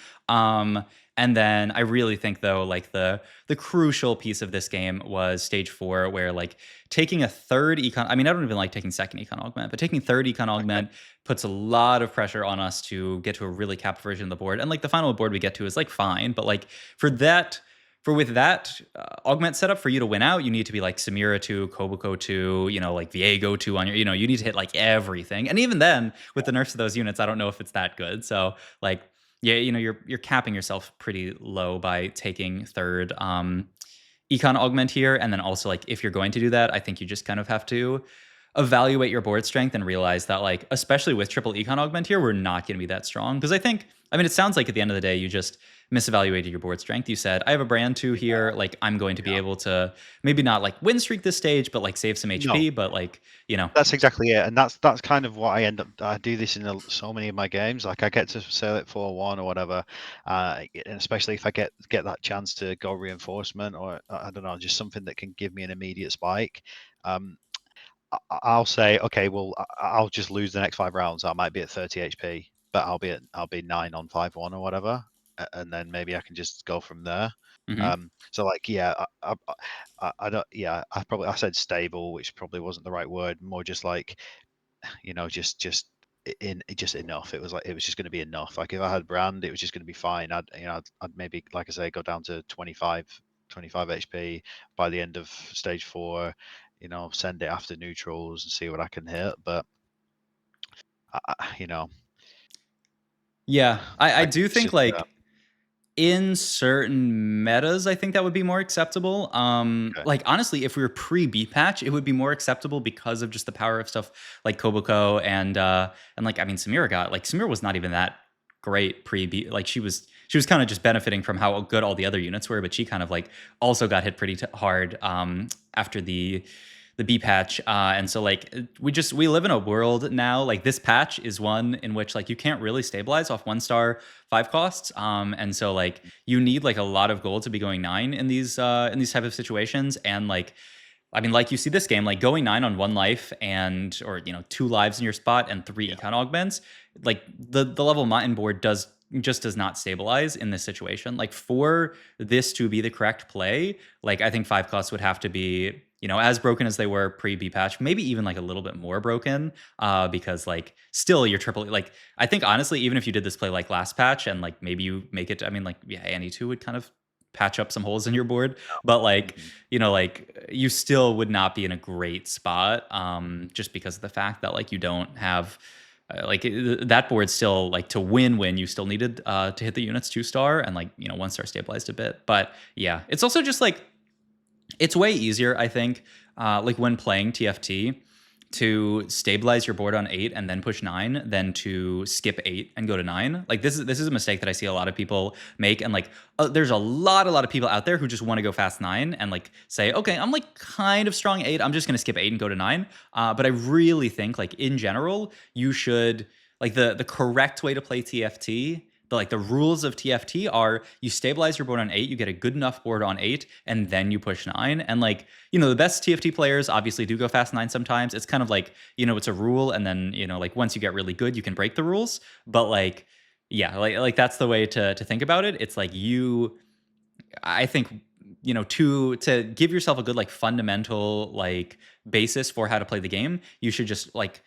And then I really think though, like the crucial piece of this game was stage 4, where like taking a third econ. I mean, I don't even like taking second econ augment, but taking third econ augment puts a lot of pressure on us to get to a really capped version of the board. And like the final board we get to is like fine, but like with that augment setup for you to win out, you need to be like Samira 2, Koboko 2, like Viego 2 on your, you need to hit like everything. And even then, with the nerfs of those units, I don't know if it's that good. So like, yeah, you're capping yourself pretty low by taking third econ augment here. And then also like if you're going to do that, I think you just kind of have to evaluate your board strength and realize that like especially with triple econ augment here, we're not going to be that strong. Because I mean it sounds like at the end of the day you just misevaluated your board strength. You said I have a brand 2 here, like I'm going to be able to maybe not like win streak this stage but like save some HP. No. But like That's exactly it, and that's kind of what I end up. I do this in so many of my games. Like I get to sell it 4-1 or whatever, and especially if I get that chance to go reinforcement or I don't know, just something that can give me an immediate spike. I'll say, okay, well, I'll just lose the next 5 rounds. I might be at 30 HP, but I'll be 9 on 5-1 or whatever, and then maybe I can just go from there. So like, yeah, I don't, yeah, I said stable, which probably wasn't the right word. More just like, just enough. It was just going to be enough. Like if I had brand, it was just going to be fine. I'd maybe, like I say, go down to 25 HP by the end of stage 4. Send it after neutrals and see what I can hit. But yeah, I do it's think just, like in certain metas, I think that would be more acceptable. okay. Like honestly, if we were pre-B patch, it would be more acceptable because of just the power of stuff like Koboko and like I mean Samira was not even that great pre-B. Like she was kind of just benefiting from how good all the other units were, but she kind of like also got hit pretty hard after the B patch, and so like we live in a world now. Like this patch is one in which like you can't really stabilize off 1-star 5 costs, and so like you need like a lot of gold to be going 9 in these type of situations. And like I mean, like you see this game, like going 9 on 1 life or 2 lives in your spot and 3 econ augments, like the level mine board does not stabilize in this situation. Like for this to be the correct play, like I think 5 costs would have to be as broken as they were pre-B patch, maybe even like a little bit more broken, because like still you're triple. Like I think honestly, even if you did this play like last patch and like maybe you make it, I mean like yeah, Annie 2 would kind of patch up some holes in your board, but like, Hmm. like you still would not be in a great spot, just because of the fact that like you don't have that board still like to win you still needed to hit the units 2-star, and like 1-star stabilized a bit. But yeah, it's also just like it's way easier, I think, like when playing TFT, to stabilize your board on 8 and then push 9 than to skip 8 and go to 9. Like this is a mistake that I see a lot of people make, and like there's a lot of people out there who just want to go fast 9 and like say, okay, I'm like kind of strong 8, I'm just gonna skip 8 and go to 9. But I really think like in general, you should like the correct way to play TFT. The rules of TFT are you stabilize your board on 8, you get a good enough board on 8, and then you push 9. And like, the best TFT players obviously do go fast 9 sometimes. It's kind of like, it's a rule, and then, like once you get really good, you can break the rules. But like, yeah, like that's the way to think about it. It's like I think, to give yourself a good like fundamental like basis for how to play the game, you should just like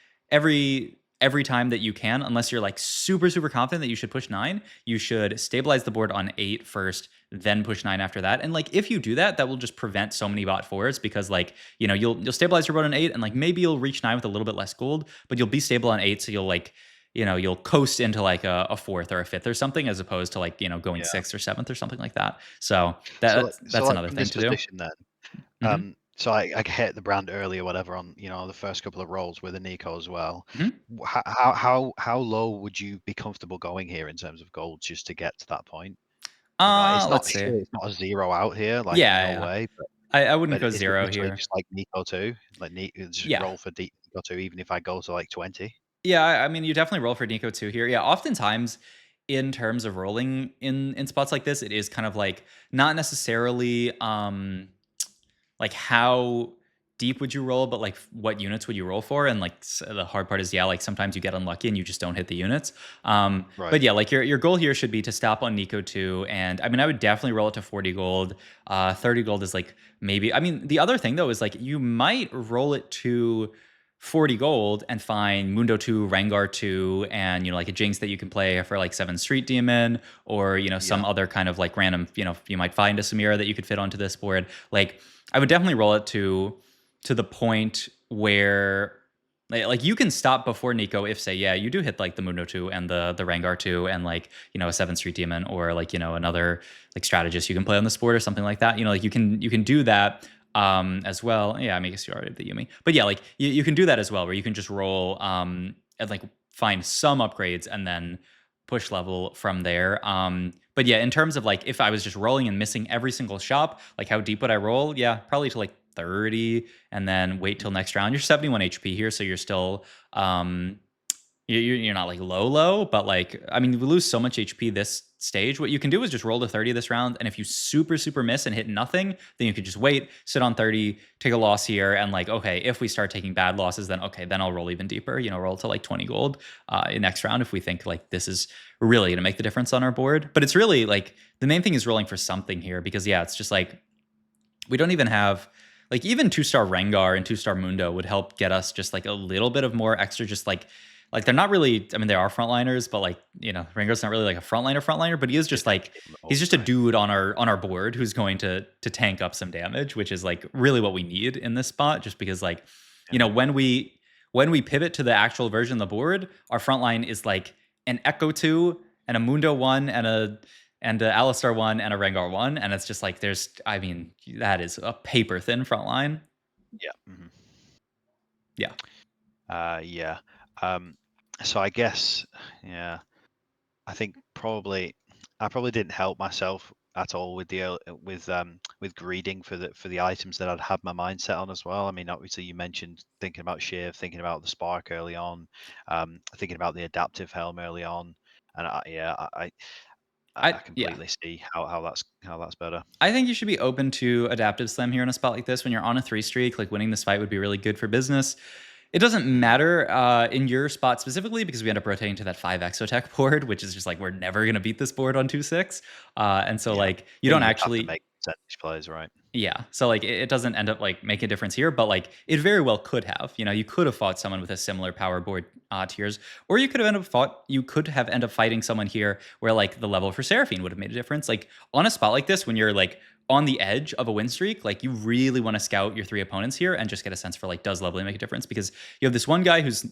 every time that you can, unless you're like super confident that you should push 9, you should stabilize the board on 8 first, then push 9 after that. And like if you do that, that will just prevent so many bot 4s, because like, you'll stabilize your board on 8, and like maybe you'll reach 9 with a little bit less gold, but you'll be stable on 8, so you'll like you'll coast into like a fourth or a fifth or something, as opposed to like, going Yeah. sixth or seventh or something like that. So So that's like another from thing this to do. position then, Hmm. so I hit the brand early or whatever on the first couple of rolls with a Nico as well. Hmm. How low would you be comfortable going here in terms of gold just to get to that point? It's not Let's see. sure it's not a zero out here, like Yeah, no yeah. way, I wouldn't but go is it zero literally here. just like Nico 2? Like just Yeah. roll for Nico 2 even if I go to like 20? Yeah, I mean, you definitely roll for Nico 2 here. Yeah, oftentimes in terms of rolling in spots like this, it is kind of like not necessarily like how deep would you roll, but like what units would you roll for? And like the hard part is, yeah, like sometimes you get unlucky and you just don't hit the units. Right. But yeah, like your goal here should be to stop on Nico 2. And I mean, I would definitely roll it to 40 gold. 30 gold is like maybe, I mean, the other thing though is like you might roll it to 40 gold and find Mundo 2, Rengar 2, and like a Jinx that you can play for like 7 Street Demon, or Yeah. some other kind of like random, you might find a Samira that you could fit onto this board. Like I would definitely roll it to the point where like you can stop before Nico if, say, yeah, you do hit like the Mundo 2 and the Rengar 2 and like a 7 Street Demon, or like another like strategist you can play on the sport or something like that. Like you can do that as well. Yeah, I mean, I guess you already have the Yumi, but yeah, like you can do that as well, where you can just roll and like find some upgrades and then push level from there. But yeah, in terms of like if I was just rolling and missing every single shop, like how deep would I roll? Yeah, probably to like 30, and then wait till next round. You're 71 HP here, so you're still you're not like low, but like, I mean, we lose so much HP this stage. What you can do is just roll to 30 this round, and if you super miss and hit nothing, then you could just wait, sit on 30, take a loss here, and like, okay, if we start taking bad losses, then okay, then I'll roll even deeper. Roll to like 20 gold in next round if we think like this is really gonna make the difference on our board. But it's really like the main thing is rolling for something here, because yeah, it's just like we don't even have like even 2-star Rengar and 2-star Mundo would help get us just like a little bit of more extra, just like they're not really, I mean, they are frontliners, but like, Rengar's not really like a frontliner, but he is just Just like like, hit he's mode, just a right? dude on our board who's going to tank up some damage, which is like really what we need in this spot, just because like, Yeah. when we pivot to the actual version of the board, our front line is like an Echo 2 and a Mundo 1 and a Alistar 1 and a Rengar 1. And it's just like I mean, that is a paper thin front line. Yeah. Hmm. Yeah. Yeah. Um, so I guess, yeah, I think I probably didn't help myself at all with the with greeding for the items that I'd had my mindset on as well. I mean, obviously you mentioned thinking about Shiv, thinking about the Spark early on, thinking about the adaptive helm early on, and I Yeah. completely see how that's better. I think you should be open to adaptive slam here in a spot like this. When you're on a 3 streak, like winning this fight would be really good for business. It doesn't Mm. matter in your spot specifically, because we end up rotating to that 5 Exotech board, which is just like we're never going to beat this board on 2-6. And so Yeah, like you yeah, don't you have to actually, make percentage plays, right? yeah. So like it doesn't end up like making a difference here, but like it very well could have. You could have fought someone with a similar power board tiers, or you could have ended up fighting someone here where like the level for Seraphine would have made a difference. Like on a spot like this, when you're like on the edge of a win streak, like you really want to scout your 3 opponents here and just get a sense for like, does leveling make a difference? Because you have this one guy who's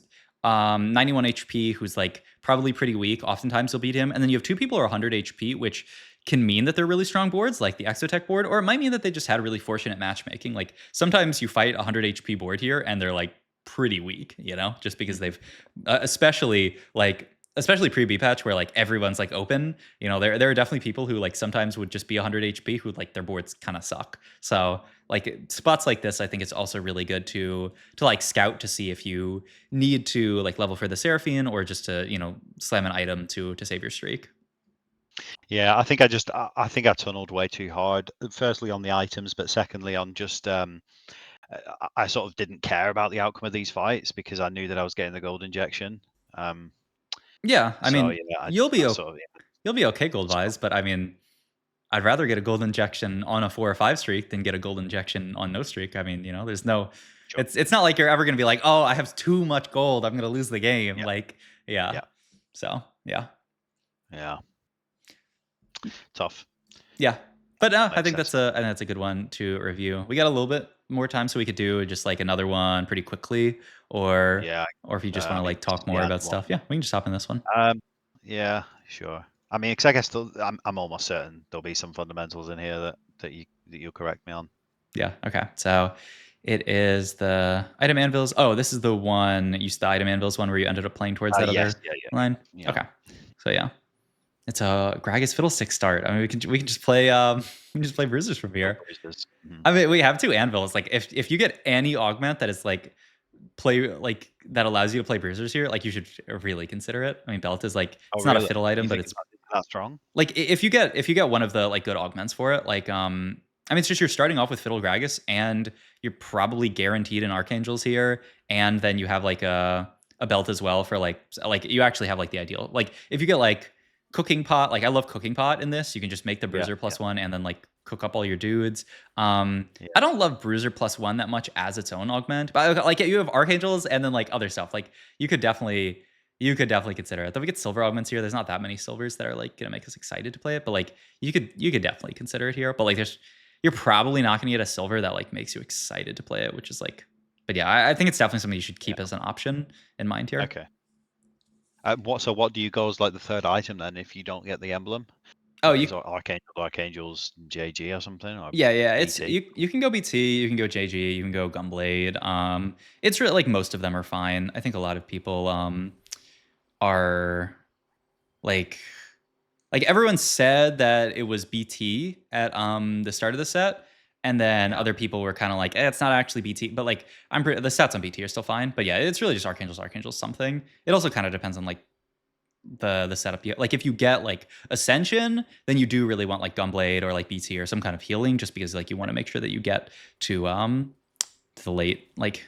91 HP, who's like probably pretty weak. Oftentimes you'll beat him. And then you have 2 people who are 100 HP, which can mean that they're really strong boards, like the Exotech board, or it might mean that they just had really fortunate matchmaking. Like sometimes you fight a 100 HP board here and they're like pretty weak, just because they've, especially pre-B patch where like everyone's like open, there are definitely people who like sometimes would just be 100 HP who like their boards kind of suck. So like spots like this, I think it's also really good to like scout to see if you need to like level for the Seraphine or just to, slam an item to save your streak. Yeah, I think I tunneled way too hard. Firstly on the items, but secondly on just I sort of didn't care about the outcome of these fights because I knew that I was getting the gold injection. Yeah, I So mean, yeah, you'll be I sort of you'll be okay gold wise, but I mean, I'd rather get a gold injection on a 4 or 5 streak than get a gold injection on no streak. I mean, there's no, sure. it's not like you're ever going to be like, oh, I have too much gold, I'm going to lose the game. Yeah, Like, yeah. yeah, So, yeah. yeah. Tough. Yeah. But I Makes think sense. that's a good one to review. We got a little bit more time, so we could do just like another one pretty quickly, or Yeah, if you just want I to mean, like talk the more end about one. stuff, yeah, we can just hop in this one. Yeah, sure. I mean, because I guess I'm almost certain there'll be some fundamentals in here that you'll correct me on. Yeah. Okay. So it is the item anvils. Oh, this is the one. The item anvils one where you ended up playing towards that Yes, other yeah, line. yeah, Okay. So yeah, it's a Gragas Fiddlestick start. I mean, we can just play we can just play bruisers from yeah. here. Mhm. I mean, we have 2 anvils. Like if you get any augment that is like that allows you to play bruisers here, like you should really consider it. I mean, belt is like, Oh, it's not a really? fiddle item, You but think it's it's that strong? like if you get one of the like good augments for it, like I mean, it's just you're starting off with Fiddle Gragas and you're probably guaranteed an Archangels here, and then you have like a belt as well for like you actually have like the ideal. Like if you get like Cooking Pot, like I love Cooking Pot in this, you can just make the Yeah, Bruiser yeah, +1 and then like cook up all your dudes. yeah, I don't love Bruiser +1 that much as its own augment, but like you have Archangels and then like other stuff. Like you could definitely consider it. Though we get silver augments here. There's not that many silvers that are like gonna make us excited to play it, but like you could definitely consider it here. But like you're probably not gonna get a silver that like makes you excited to play it, which is like, but yeah, I think it's definitely something you should keep yeah. as an option in mind here. Okay. What do you go as like the third item then if you don't get the emblem? Oh, Is Archangels JG or something or yeah, it's BT? you can go BT, you can go JG, you can go Gunblade. It's really like most of them are fine. I think a lot of people are like everyone said that it was BT at the start of the set, and then Yeah, other people were kind of like, it's not actually BT, but like the stats on BT are still fine. But yeah, it's really just Archangels something. It also kind of depends on like the setup. Like if you get like Ascension, then you do really want like Gunblade or like BT or some kind of healing, just because like you want to make sure that you get to the late like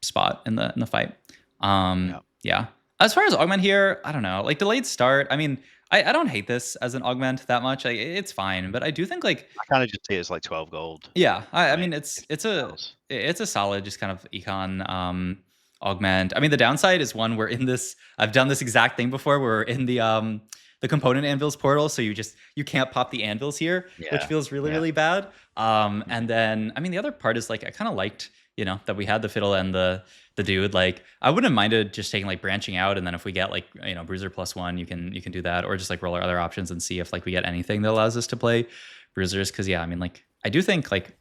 spot in the fight. yeah. Yeah. As far as augment here, I don't know. Like delayed start. I mean, I don't hate this as an augment that much. Like, it's fine, but I do think like, I kind of just see it as like 12 gold. yeah. I I mean, mean, if it's nothing a else. it's a solid just kind of econ augment. I mean, the downside is one we're in this. I've done this exact thing before. Where we're in the component anvils portal, so you can't pop the anvils here, which Yeah, feels really yeah. really bad. Mhm. And then I mean, the other part is like I kind of liked that we had the fiddle and the dude. Like I wouldn't have minded just taking like branching out, and then if we get like bruiser +1, you can do that, or just like roll our other options and see if like we get anything that allows us to play bruisers. Because yeah, I mean like I do think like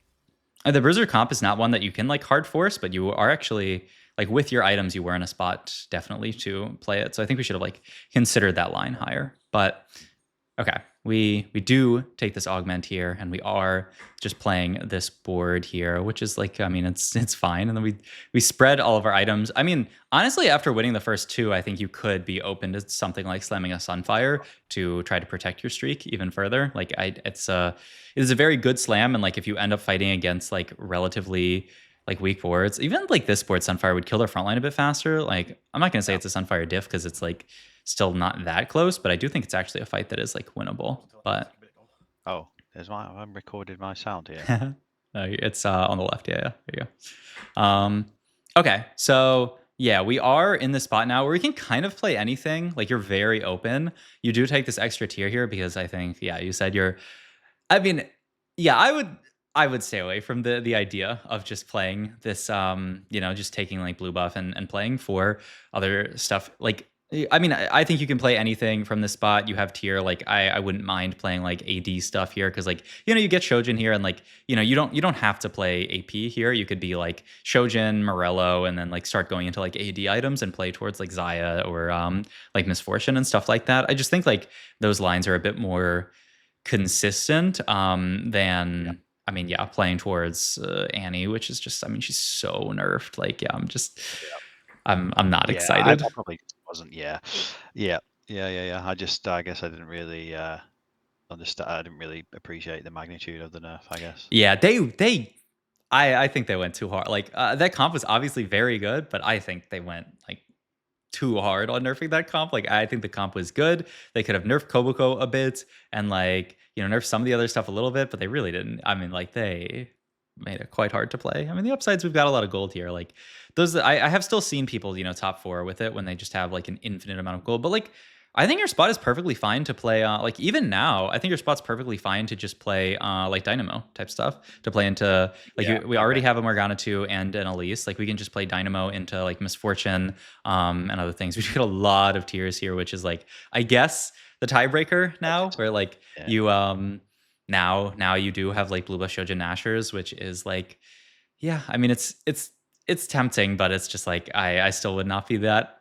the bruiser comp is not one that you can like hard force, but you are actually like with your items you were in a spot definitely to play it. So I think we should have like considered that line higher. But okay, we do take this augment here, and we are just playing this board here, which is like, I mean, it's fine. And then we spread all of our items. I mean, honestly, after winning the first 2, I think you could be open to something like slamming a Sunfire to try to protect your streak even further. Like it is a very good slam, and like if you end up fighting against like relatively like weak boards, even like this board, Sunfire would kill their front line a bit faster. Like I'm not gonna say Yeah. it's a Sunfire diff because it's like still not that close, but I do think it's actually a fight that is like winnable. But Oh, I've recorded my sound here. it's on the left. Yeah, there you go. Okay, so Yeah, we are in the spot now where we can kind of play anything. Like you're very open. You do take this extra tier here because I think, yeah, you said you're. I mean, yeah, I would stay away from the idea of just playing this just taking like blue buff and playing for other stuff. Like I mean, I think you can play anything from this spot. You have tier, like I wouldn't mind playing like AD stuff here because like, you get Shojin here and like, you don't have to play AP here. You could be like Shojin, Morello, and then like start going into like AD items and play towards like Zaya or like Misfortune and stuff like that. I just think like those lines are a bit more consistent Yeah. than I mean, yeah, playing towards Annie, which is just, I mean, she's so nerfed. Like, yeah, I'm not Yeah, I excited. probably wasn't. Yeah, yeah. I guess I didn't really understand. I didn't really appreciate the magnitude of the nerf, I guess. Yeah, I think they went too hard. Like, that comp was obviously very good, but I think they went like too hard on nerfing that comp. Like, I think the comp was good. They could have nerfed Kobuko a bit and like, nerfed some of the other stuff a little bit, but they really didn't. I mean, like they made it quite hard to play. I mean, the upsides, we've got a lot of gold here. Like those, I have still seen people, top four with it when they just have like an infinite amount of gold. But like, I think your spot is perfectly fine to play. Like even now, I think your spot's perfectly fine to just play like Dynamo type stuff to play into like Yeah. we already Okay. have a Morgana 2 and an Elise. Like we can just play Dynamo into like Misfortune and other things. We get a lot of tiers here, which is like I guess the tiebreaker now, where like Yeah. you now you do have like Blue Buff Shojin Nashers, which is like yeah, I mean it's tempting, but it's just like I still would not be that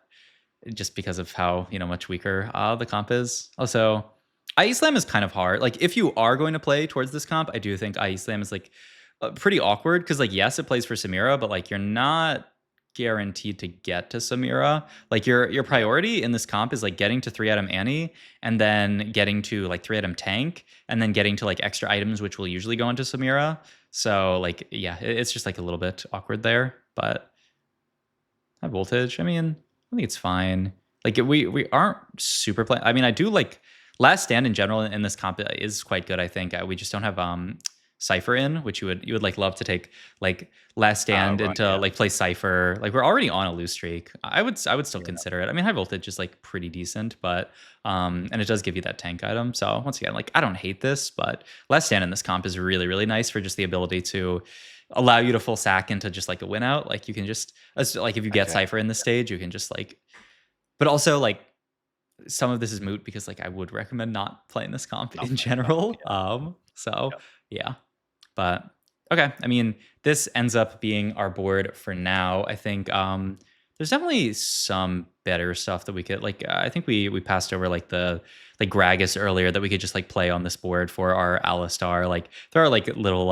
just because of how much weaker the comp is. Also, IE Slam is kind of hard. Like if you are going to play towards this comp, I do think IE Slam is like pretty awkward because like yes, it plays for Samira, but like you're not guaranteed to get to Samira. Like your priority in this comp is like getting to 3-item Annie and then getting to like 3-item tank and then getting to like extra items which will usually go into Samira. So like yeah, it's just like a little bit awkward there, but high voltage. I mean, I think it's fine. Like we aren't super playing. I mean, I do like Last Stand in general in this comp is quite good. I think we just don't have Cypher in, which you would like love to take like Last Stand Right. into Yeah. like play Cypher. Like we're already on a lose streak. I would still Yeah. consider it. I mean, high voltage is like pretty decent, but and it does give you that tank item. So once again, like I don't hate this, but Last Stand in this comp is really really nice for just the ability to allow you to full sack into just like a win out. Like you can just like if you get Okay. Cypher in this stage, you can just like but also like some of this is moot because like I would recommend not playing this comp Not in playing that. general. So yeah. But okay. I mean, this ends up being our board for now. I think there's definitely some better stuff that we could like I think we passed over like the like Gragas earlier that we could just like play on this board for our Alistar. Like there are like little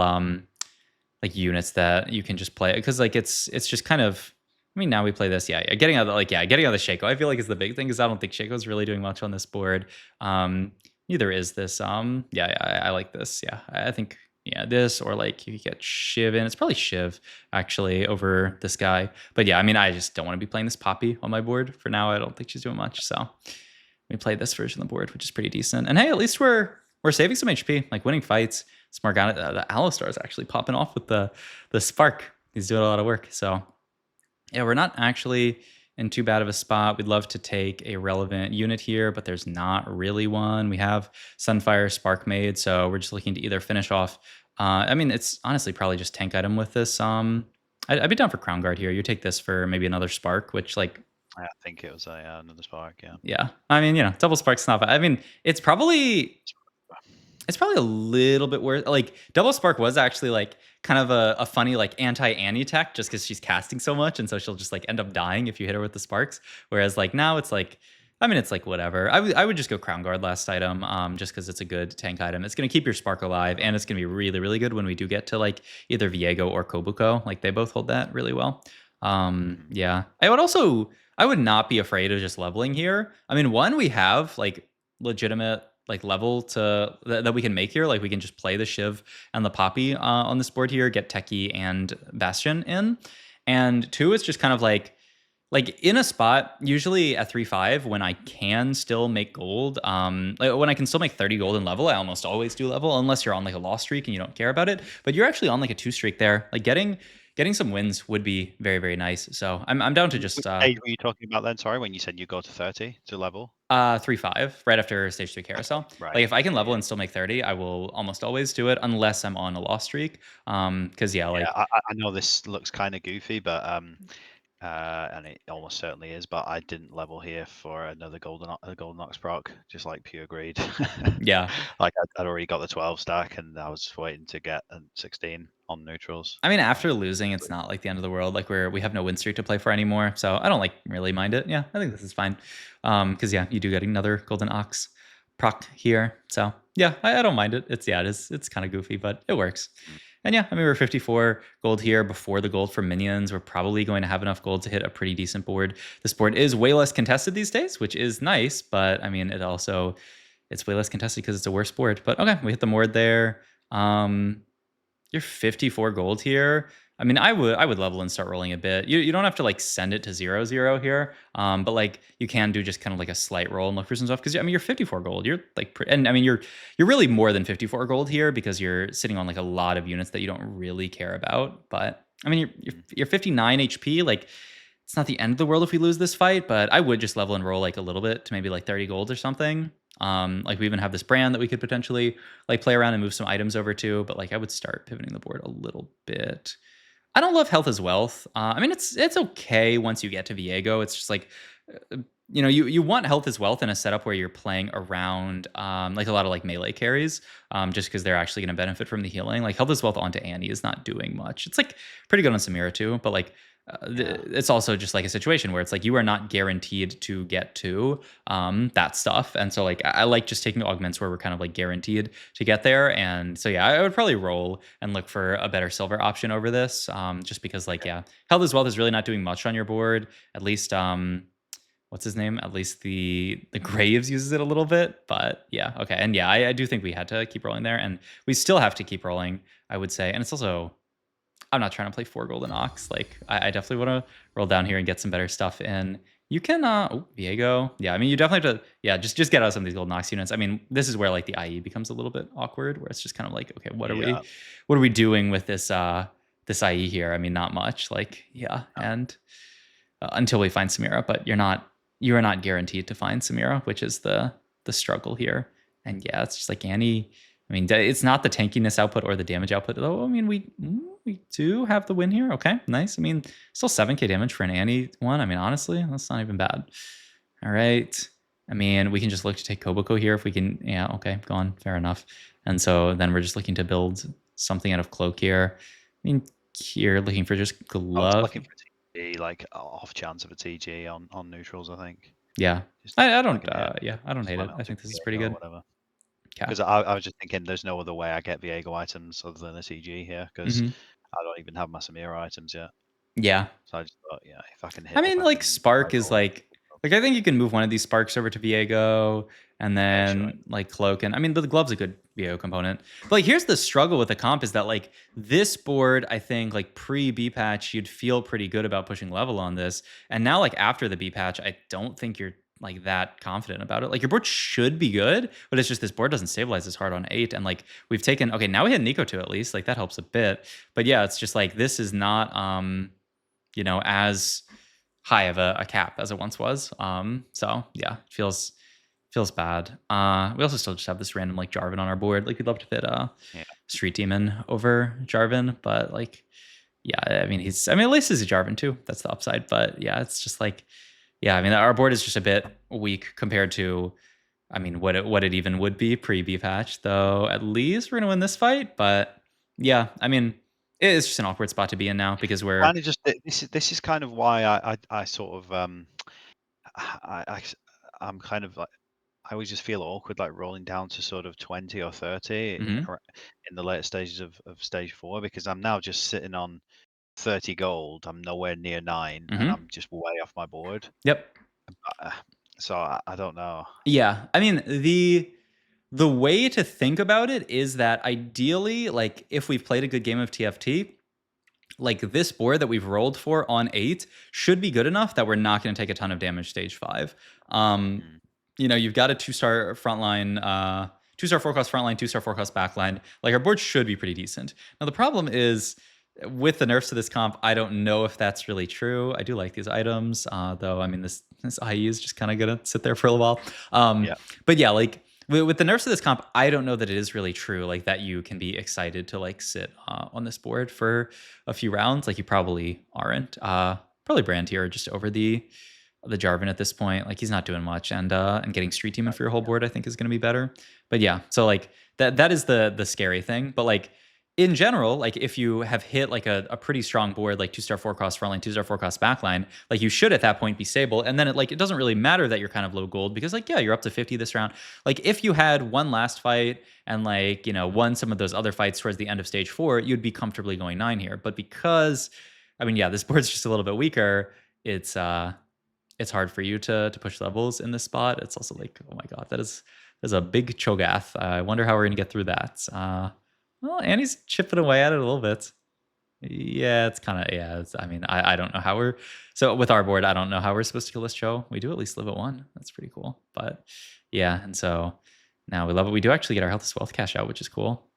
like units that you can just play because like it's just kind of I mean now we play this getting out of getting out of the Shaco I feel like is the big thing because I don't think Shaco's really doing much on this board. Neither is this I like this. I think this or like you get Shiv in. It's probably Shiv actually over this guy. But yeah, I mean I just don't want to be playing this Poppy on my board for now. I don't think she's doing much. So we played this version of the board, which is pretty decent. And hey, at least we're saving some HP, like winning fights. Morgana, the Alistar is actually popping off with the spark. He's doing a lot of work. So yeah, we're not actually in too bad of a spot. We'd love to take a relevant unit here, but there's not really one. We have Sunfire Spark Maid, so we're just looking to either finish off. I mean, it's honestly probably just tank item with this. I'd be down for Crown Guard here. You take this for maybe another Spark, which like I think it was another spark. Yeah. yeah. I mean, double Spark's not bad. I mean, it's probably a little bit worse. Like Double Spark was actually like kind of a funny like anti-Annie tech just because she's casting so much and so she'll just like end up dying if you hit her with the sparks. Whereas like now it's like I mean it's like whatever. I would just go Crown Guard last item just because it's a good tank item. It's gonna keep your spark alive and it's gonna be really really good when we do get to like either Viego or Kobuko. Like they both hold that really well. Yeah. I would not be afraid of just leveling here. I mean, one, we have like legitimate like level to that we can make here. Like we can just play the Shiv and the Poppy on this board here, get Techie and Bastion in. And two, it's just kind of like in a spot, usually at 3-5, when I can still make gold, like when I can still make 30 gold in level, I almost always do level, unless you're on like a loss streak and you don't care about it. But you're actually on like a 2 streak there. Like getting getting some wins would be very, very nice. So I'm down to just Which stage were you talking about then? Sorry, when you said you go to 30 to level? 3-5 right after stage 3 Okay, carousel. right. Like if I can Yeah, level yeah. and still make 30, I will almost always do it unless I'm on a loss streak. Because yeah, Yeah, like I know this looks kind of goofy, but and it almost certainly is. But I didn't level here for another golden ox proc, just like pure greed. yeah. Like I'd already got the 12 stack, and I was waiting to get a 16 on neutrals. I mean, after losing, it's not like the end of the world. Like we have no win streak to play for anymore, so I don't like really mind it. Yeah, I think this is fine. Because yeah, you do get another golden ox proc here, so yeah, I don't mind it. It's kind of goofy, but it works. Mm, And yeah, I mean, we're 54 gold here before the gold for minions. We're probably going to have enough gold to hit a pretty decent board. This board is way less contested these days, which is nice, but I mean, it's way less contested because it's a worse board. But okay, we hit the board there. You're 54 gold here. I mean, I would level and start rolling a bit. You don't have to like send it to 0-0 here, but like you can do just kind of like a slight roll and look for some stuff because I mean you're 54 gold. You're like, and I mean you're really more than 54 gold here because you're sitting on like a lot of units that you don't really care about. But I mean mm, you're 59 HP. Like it's not the end of the world if we lose this fight, but I would just level and roll like a little bit to maybe like 30 gold or something. Like we even have this brand that we could potentially like play around and move some items over to, but like I would start pivoting the board a little bit. I don't love health as wealth. I mean, it's okay once you get to Viego. It's just like, uh, you want health as wealth in a setup where you're playing around like a lot of like melee carries, just because they're actually going to benefit from the healing. Like health as wealth onto Annie is not doing much. It's like pretty good on Samira too, but like yeah. it's also just like a situation where it's like you are not guaranteed to get to that stuff, and so like I like just taking augments where we're kind of like guaranteed to get there. And so yeah, I would probably roll and look for a better silver option over this, just because like yeah, health as wealth is really not doing much on your board. At least what's his name? At least the Graves uses it a little bit, but yeah, okay. And yeah, I do think we had to keep rolling there, and we still have to keep rolling, I would say. And it's also I'm not trying to play 4 golden ox. Like I definitely want to roll down here and get some better stuff in. You can Viego. Yeah, I mean you definitely have to just get out some of these golden ox units. I mean, this is where like the IE becomes a little bit awkward, where it's just kind of like, okay, Yeah. what are we doing with this IE here? I mean, not much. Like, yeah, No. and until we find Samira, but you are not guaranteed to find Samira, which is the struggle here. And yeah, it's just like Annie. I mean, it's not the tankiness output or the damage output, though. I mean, we do have the win here. Okay, nice. I mean, still 7k damage for an Annie one. I mean, honestly, that's not even bad. All right. I mean, we can just look to take Koboko here if we can. Yeah, okay, gone. Fair enough. And so then we're just looking to build something out of Cloak here. I mean, here looking for just I was Glove. looking for TG, like off chance of a TG on neutrals. I think Yeah. just I if I don't can hit yeah, I don't hate slam it. it I onto think this is pretty Viego or good. whatever. Yeah. Because I was just thinking, there's no other way I get Viego items other than a TG here, because Hmm. I don't even have my Samira items yet. Yeah. So I just thought, yeah, if I can I hit, if mean, I like can Spark like is roll. like I think you can move one of these Sparks over to Viego and Okay, sure. then like Cloak. And I mean, the Glove's a good Viego component. But like here's the struggle with the comp is that like this board, I think like pre B patch, you'd feel pretty good about pushing level on this. And now like after the B patch, I don't think you're like that confident about it. Like your board should be good, but it's just this board doesn't stabilize as hard on 8. And like we've taken okay, now we hit Nico 2 at least. Like that helps a bit. But yeah, it's just like this is not as high of a cap as it once was. So yeah, it feels bad. We also still just have this random like Jarvan on our board. Like we'd love to fit Yeah. Street Demon over Jarvan, but like yeah, I mean at least he's a Jarvan too. That's the upside. But yeah, it's just like yeah, I mean our board is just a bit weak compared to I mean what it even would be pre B patch. Though at least we're gonna win this fight. But yeah, I mean it's just an awkward spot to be in now because we're Kind of just this is kind of why I sort of I I'm kind of like, I always just feel awkward like rolling down to sort of 20 or 30 mhm, in the later stages of stage 4, because I'm now just sitting on 30 gold. I'm nowhere near 9, and mhm. I'm just way off my board. Yep. Uh, So I don't know. Yeah. I mean, the way to think about it is that ideally, like if we've played a good game of TFT, like this board that we've rolled for on 8 should be good enough that we're not going to take a ton of damage stage 5. Um, Mm, you've got a 2-star frontline, 2-star forecast frontline, 2-star forecast backline. Like our board should be pretty decent. Now the problem is with the nerfs to this comp, I don't know if that's really true. I do like these items, though. I mean, this IE is just kind of gonna sit there for a little while. Yeah. But yeah, like with the nerfs to this comp, I don't know that it is really true. Like that you can be excited to like sit on this board for a few rounds. Like you probably aren't. Probably Brand here just over the Jarvan at this point. Like he's not doing much, and getting Street Teaming for your whole board, I think, is going to be better. But yeah, so like that is the scary thing. But like in general, like if you have hit like a pretty strong board, like 2-star 4-cost frontline, 2-star 4-cost backline, like you should at that point be stable. And then it doesn't really matter that you're kind of low gold because like, yeah, you're up to 50 this round. Like if you had one last fight and like, won some of those other fights towards the end of stage 4, you'd be comfortably going 9 here. But because, I mean, yeah, this board's just a little bit weaker, it's hard for you to push levels in this spot. It's also like, oh my god, there's a big Cho'Gath. I wonder how we're gonna get through that. Well, Annie's chipping away at it a little bit. Yeah, it's kind of yeah. I mean, I don't know how we're so with our board. I don't know how we're supposed to kill this Cho. We do at least live at 1. That's pretty cool. But yeah, and so now we love it. We do actually get our health as wealth cash out, which is cool.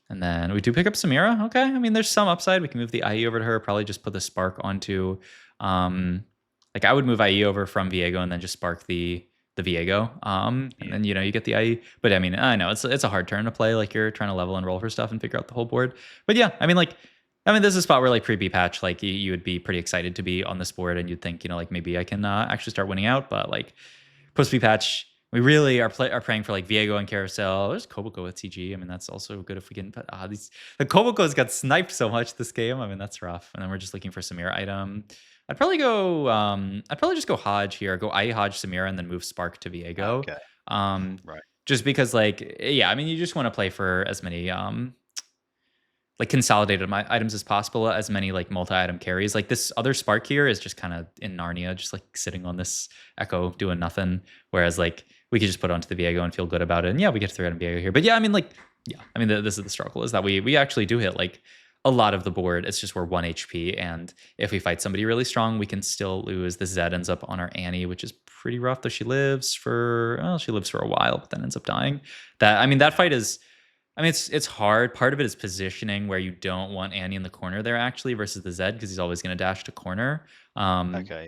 And then we do pick up Samira. Okay, I mean, there's some upside. We can move the IE over to her. Probably just put the Spark onto. Like I would move IE over from Viego and then just Spark the Viego. And then you get the IE. But I mean, I know it's a hard turn to play. Like you're trying to level and roll for stuff and figure out the whole board. But yeah, I mean, this is a spot where like pre-B patch, like you would be pretty excited to be on this board, and you'd think, like maybe I can actually start winning out. But like post B patch, we really are praying for like Viego and Carousel. There's Koboko with TG. I mean, that's also good if we can. But the Koboko's got sniped so much this game. I mean, that's rough. And then we're just looking for Samira item. I'd probably go. I'd probably just go Hodge here. Go IE Hodge Samira and then move Spark to Viego. Okay. Right. Just because, like, yeah, I mean, you just want to play for as many like consolidated items as possible, as many like multi-item carries. Like this other Spark here is just kind of in Narnia, just like sitting on this Echo doing nothing. Whereas like we could just put it onto the Viego and feel good about it. And yeah, we get 3-item Viego here. But yeah, I mean, like, yeah, I mean, this is the struggle, is that we actually do hit like a lot of the board. It's just we're 1 HP, and if we fight somebody really strong, we can still lose. The Zed ends up on our Annie, which is pretty rough, though she lives for a while, but then ends up dying. That fight is, I mean, it's hard. Part of it is positioning, where you don't want Annie in the corner there actually versus the Zed, because he's always going to dash to corner. Okay.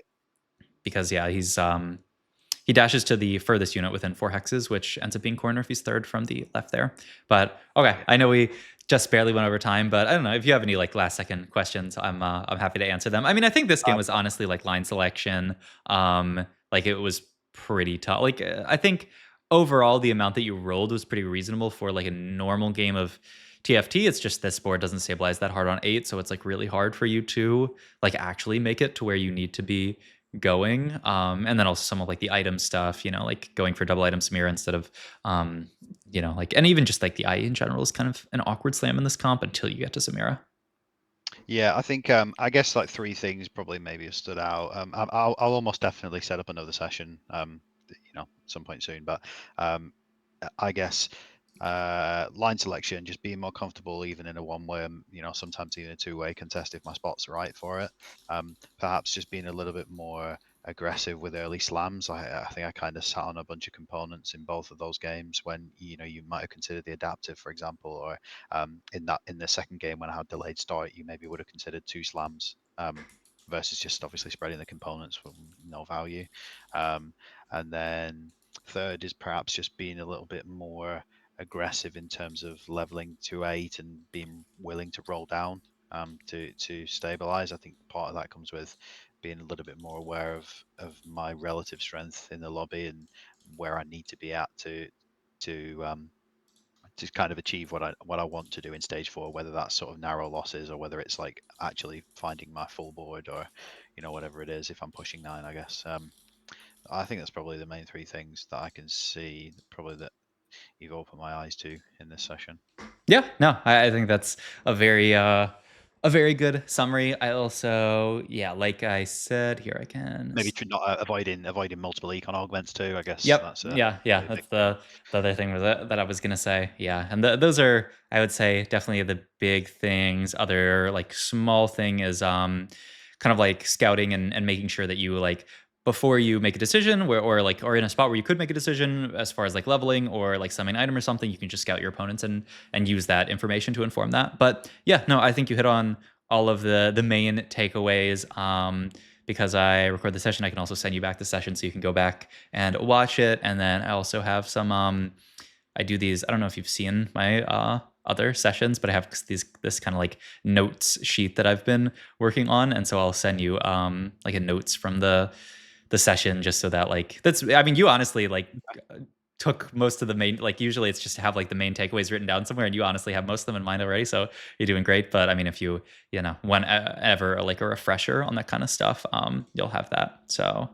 Because yeah, he dashes to the furthest unit within 4 hexes, which ends up being corner if he's third from the left there. But okay, I know we just barely went over time, but I don't know if you have any like last second questions. I'm happy to answer them. I mean, I think this game was honestly like line selection. Like it was pretty tough. Like I think overall the amount that you rolled was pretty reasonable for like a normal game of TFT. It's just this board doesn't stabilize that hard on 8, so it's like really hard for you to like actually make it to where you need to be going. And then also some of like the item stuff, like going for double item Samira instead of like, and even just like the IE in general is kind of an awkward slam in this comp until you get to Samira. Yeah, I think I guess like 3 things probably maybe have stood out. I'll almost definitely set up another session some point soon, but I guess line selection, just being more comfortable even in a 1-way, sometimes even a 2-way contest if my spots are right for it. Perhaps just being a little bit more aggressive with early slams. I think I kind of sat on a bunch of components in both of those games when you might have considered the adaptive, for example, or in the second game when I had delayed start, you maybe would have considered 2 slams versus just obviously spreading the components for no value. And then third is perhaps just being a little bit more aggressive in terms of leveling to 8 and being willing to roll down to stabilize. I think part of that comes with being a little bit more aware of my relative strength in the lobby and where I need to be at to kind of achieve what I want to do in stage 4, whether that's sort of narrow losses or whether it's like actually finding my full board or whatever it is if I'm pushing 9, I guess. I think that's probably the main 3 things that I can see, probably that you've opened my eyes to in this session. Yeah, no, I think that's a very good summary. I also, yeah, like I said, here I can maybe not avoiding multiple econ augments too, I guess. Yep. That's yeah. That's the other thing that I was gonna say. Yeah, and those are, I would say, definitely the big things. Other like small thing is kind of like scouting and making sure that you like before you make a decision, or in a spot where you could make a decision as far as like leveling or like summoning an item or something, you can just scout your opponents and use that information to inform that. But yeah, no, I think you hit on all of the main takeaways. Because I record the session, I can also send you back the session so you can go back and watch it. And then I also have some I do these, I don't know if you've seen my other sessions, but I have this kind of like notes sheet that I've been working on. And so I'll send you like a notes from the session, just so that like that's, I mean, you honestly like took most of the main, like usually it's just to have like the main takeaways written down somewhere, and you honestly have most of them in mind already, so you're doing great. But I mean, if you know, want ever like a refresher on that kind of stuff, you'll have that. So